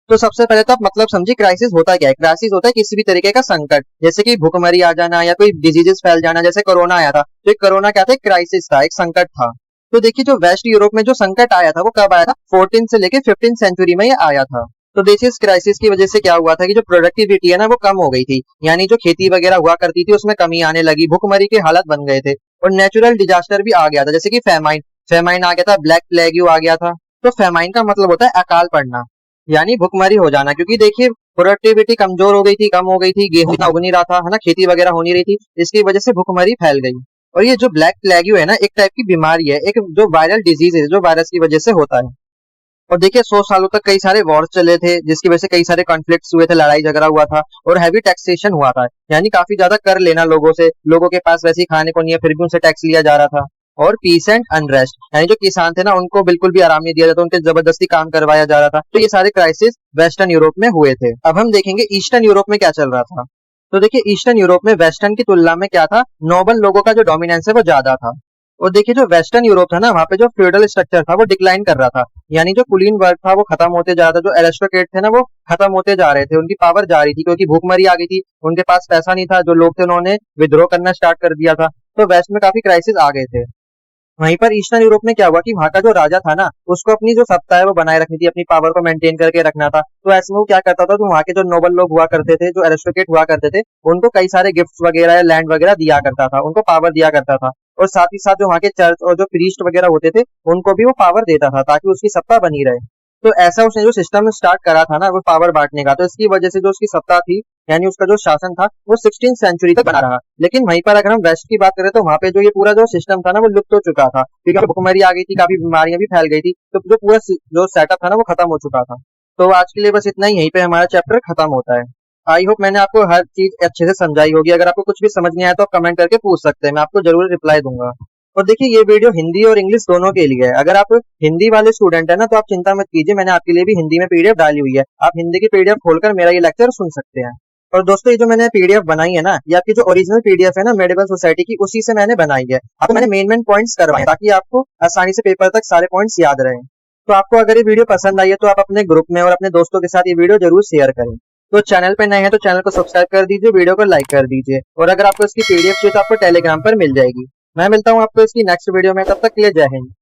तो सबसे पहले तो आप मतलब समझिए क्राइसिस होता क्या है। क्राइसिस होता है किसी भी तरीके का संकट, जैसे कि भूखमरी आ जाना या कोई डिजीजेस फैल जाना, जैसे कोरोना आया था। तो एक कोरोना क्या था? एक क्राइसिस था, एक संकट था। तो देखिए जो वेस्ट यूरोप में जो संकट आया था वो कब आया था? 14 से लेके 15 सेंचुरी में ये आया था। तो देखिए इस क्राइसिस की वजह से क्या हुआ था कि जो प्रोडक्टिविटी है ना वो कम हो गई थी, यानी जो खेती वगैरह हुआ करती थी उसमें कमी आने लगी, भूखमरी के हालत बन गए थे और नेचुरल डिजास्टर भी आ गया था, जैसे कि फेमाइन फेमाइन आ गया था, ब्लैक प्लेग आ गया था। तो फेमाइन का मतलब होता है अकाल पड़ना, यानी भुखमरी हो जाना, क्योंकि देखिए प्रोडक्टिविटी कमजोर हो गई थी, कम हो गई थी, गेहूं उग नहीं रहा था, है ना, खेती वगैरह हो नहीं रही थी, इसकी वजह से भुखमरी फैल गई। और ये जो ब्लैक प्लेग है ना, एक टाइप की बीमारी है, एक जो वायरल डिजीज है जो वायरस की वजह से होता है। और देखिए 100 सालों तक कई सारे वॉर चले थे, जिसकी वजह से कई सारे कॉन्फ्लिक्ट्स हुए थे, लड़ाई झगड़ा हुआ था और हैवी टैक्सेशन हुआ था, यानी काफी ज्यादा कर लेना लोगों से, लोगों के पास वैसे ही खाने को नहीं है फिर भी उनसे टैक्स लिया जा रहा था। और पीस एंड अनरेस्ट, यानी जो किसान थे ना उनको बिल्कुल भी आराम नहीं दिया जाता, उनके जबरदस्ती काम करवाया जा रहा था। तो ये सारे क्राइसिस वेस्टर्न यूरोप में हुए थे। अब हम देखेंगे ईस्टर्न यूरोप में क्या चल रहा था। तो देखिए ईस्टर्न यूरोप में वेस्टर्न की तुलना में क्या था, नोबल लोगों का जो डोमिनेंस है वो ज्यादा था। और देखिए जो वेस्टर्न यूरोप था ना, वहां पे जो फ्यूडल स्ट्रक्चर था वो डिक्लाइन कर रहा था, यानी जो कुलीन वर्ग था वो खत्म होते जा रहा था, जो एरिस्टोक्रेट थे ना वो खत्म होते जा रहे थे, उनकी पावर जा रही थी क्योंकि भूखमरी आ गई थी, उनके पास पैसा नहीं था, जो लोग थे उन्होंने विद्रोह करना स्टार्ट कर दिया था। तो वेस्ट में काफी क्राइसिस आ गए थे। वहीं पर ईस्टर्न यूरोप में क्या हुआ कि वहां का जो राजा था ना उसको अपनी जो सत्ता है वो बनाए रखनी थी, अपनी पावर को मेंटेन करके रखना था। तो ऐसे में वो क्या करता था, तो वहां के जो नोबल लोग हुआ करते थे, जो एरिस्टोक्रेट हुआ करते थे, उनको कई सारे गिफ्ट्स वगैरह या लैंड वगैरह दिया करता था, उनको पावर दिया करता था। और साथ ही साथ जो वहां के चर्च और जो प्रीस्ट वगैरह होते थे उनको भी वो पावर देता था ताकि उसकी सत्ता बनी रहे। तो ऐसा उसने जो सिस्टम स्टार्ट करा था ना वो पावर बांटने का, तो इसकी वजह से जो उसकी सत्ता थी यानी उसका जो शासन था वो 16th सेंचुरी तक बना रहा। लेकिन वहीं पर अगर हम वेस्ट की बात करें तो वहां पे जो ये पूरा जो सिस्टम था ना वो लुप्त हो चुका था, क्योंकि भुखमरी आ गई थी, काफी बीमारियां भी फैल गई थी, तो जो पूरा जो सेटअप था ना वो खत्म हो चुका था। तो आज के लिए बस इतना ही, यहीं पे हमारा चैप्टर खत्म होता है। आई होप मैंने आपको हर चीज अच्छे से समझाई होगी। अगर आपको कुछ भी समझ नहीं आया तो आप कमेंट करके पूछ सकते हैं, मैं आपको जरूर रिप्लाई दूंगा। और देखिए ये वीडियो हिंदी और इंग्लिश दोनों के लिए है। अगर आप हिंदी वाले स्टूडेंट है ना तो आप चिंता मत कीजिए, मैंने आपके लिए भी हिंदी में पीडीएफ डाली हुई है, आप हिंदी की पीडीएफ खोलकर मेरा ये लेक्चर सुन सकते हैं। और दोस्तों ये जो मैंने पीडीएफ बनाई है ना, ये आपकी जो ओरिजिनल पीडीएफ है ना मेडिवल सोसाइटी की, उसी से मैंने बनाई है। आपको मैंने मेन पॉइंट्स करवाए ताकि आपको आसानी से पेपर तक सारे पॉइंट्स याद रहे। तो आपको अगर ये वीडियो पसंद आई है तो आप अपने ग्रुप में और अपने दोस्तों के साथ ये वीडियो जरूर शेयर करें। तो चैनल पे नए हैं तो चैनल को सब्सक्राइब कर दीजिए, वीडियो को लाइक कर दीजिए, और अगर आपको इसकी पीडीएफ चाहिए तो आपको टेलीग्राम पर मिल जाएगी। मैं मिलता हूँ आपको इसकी नेक्स्ट वीडियो में, तब तक के लिए जय हिंद।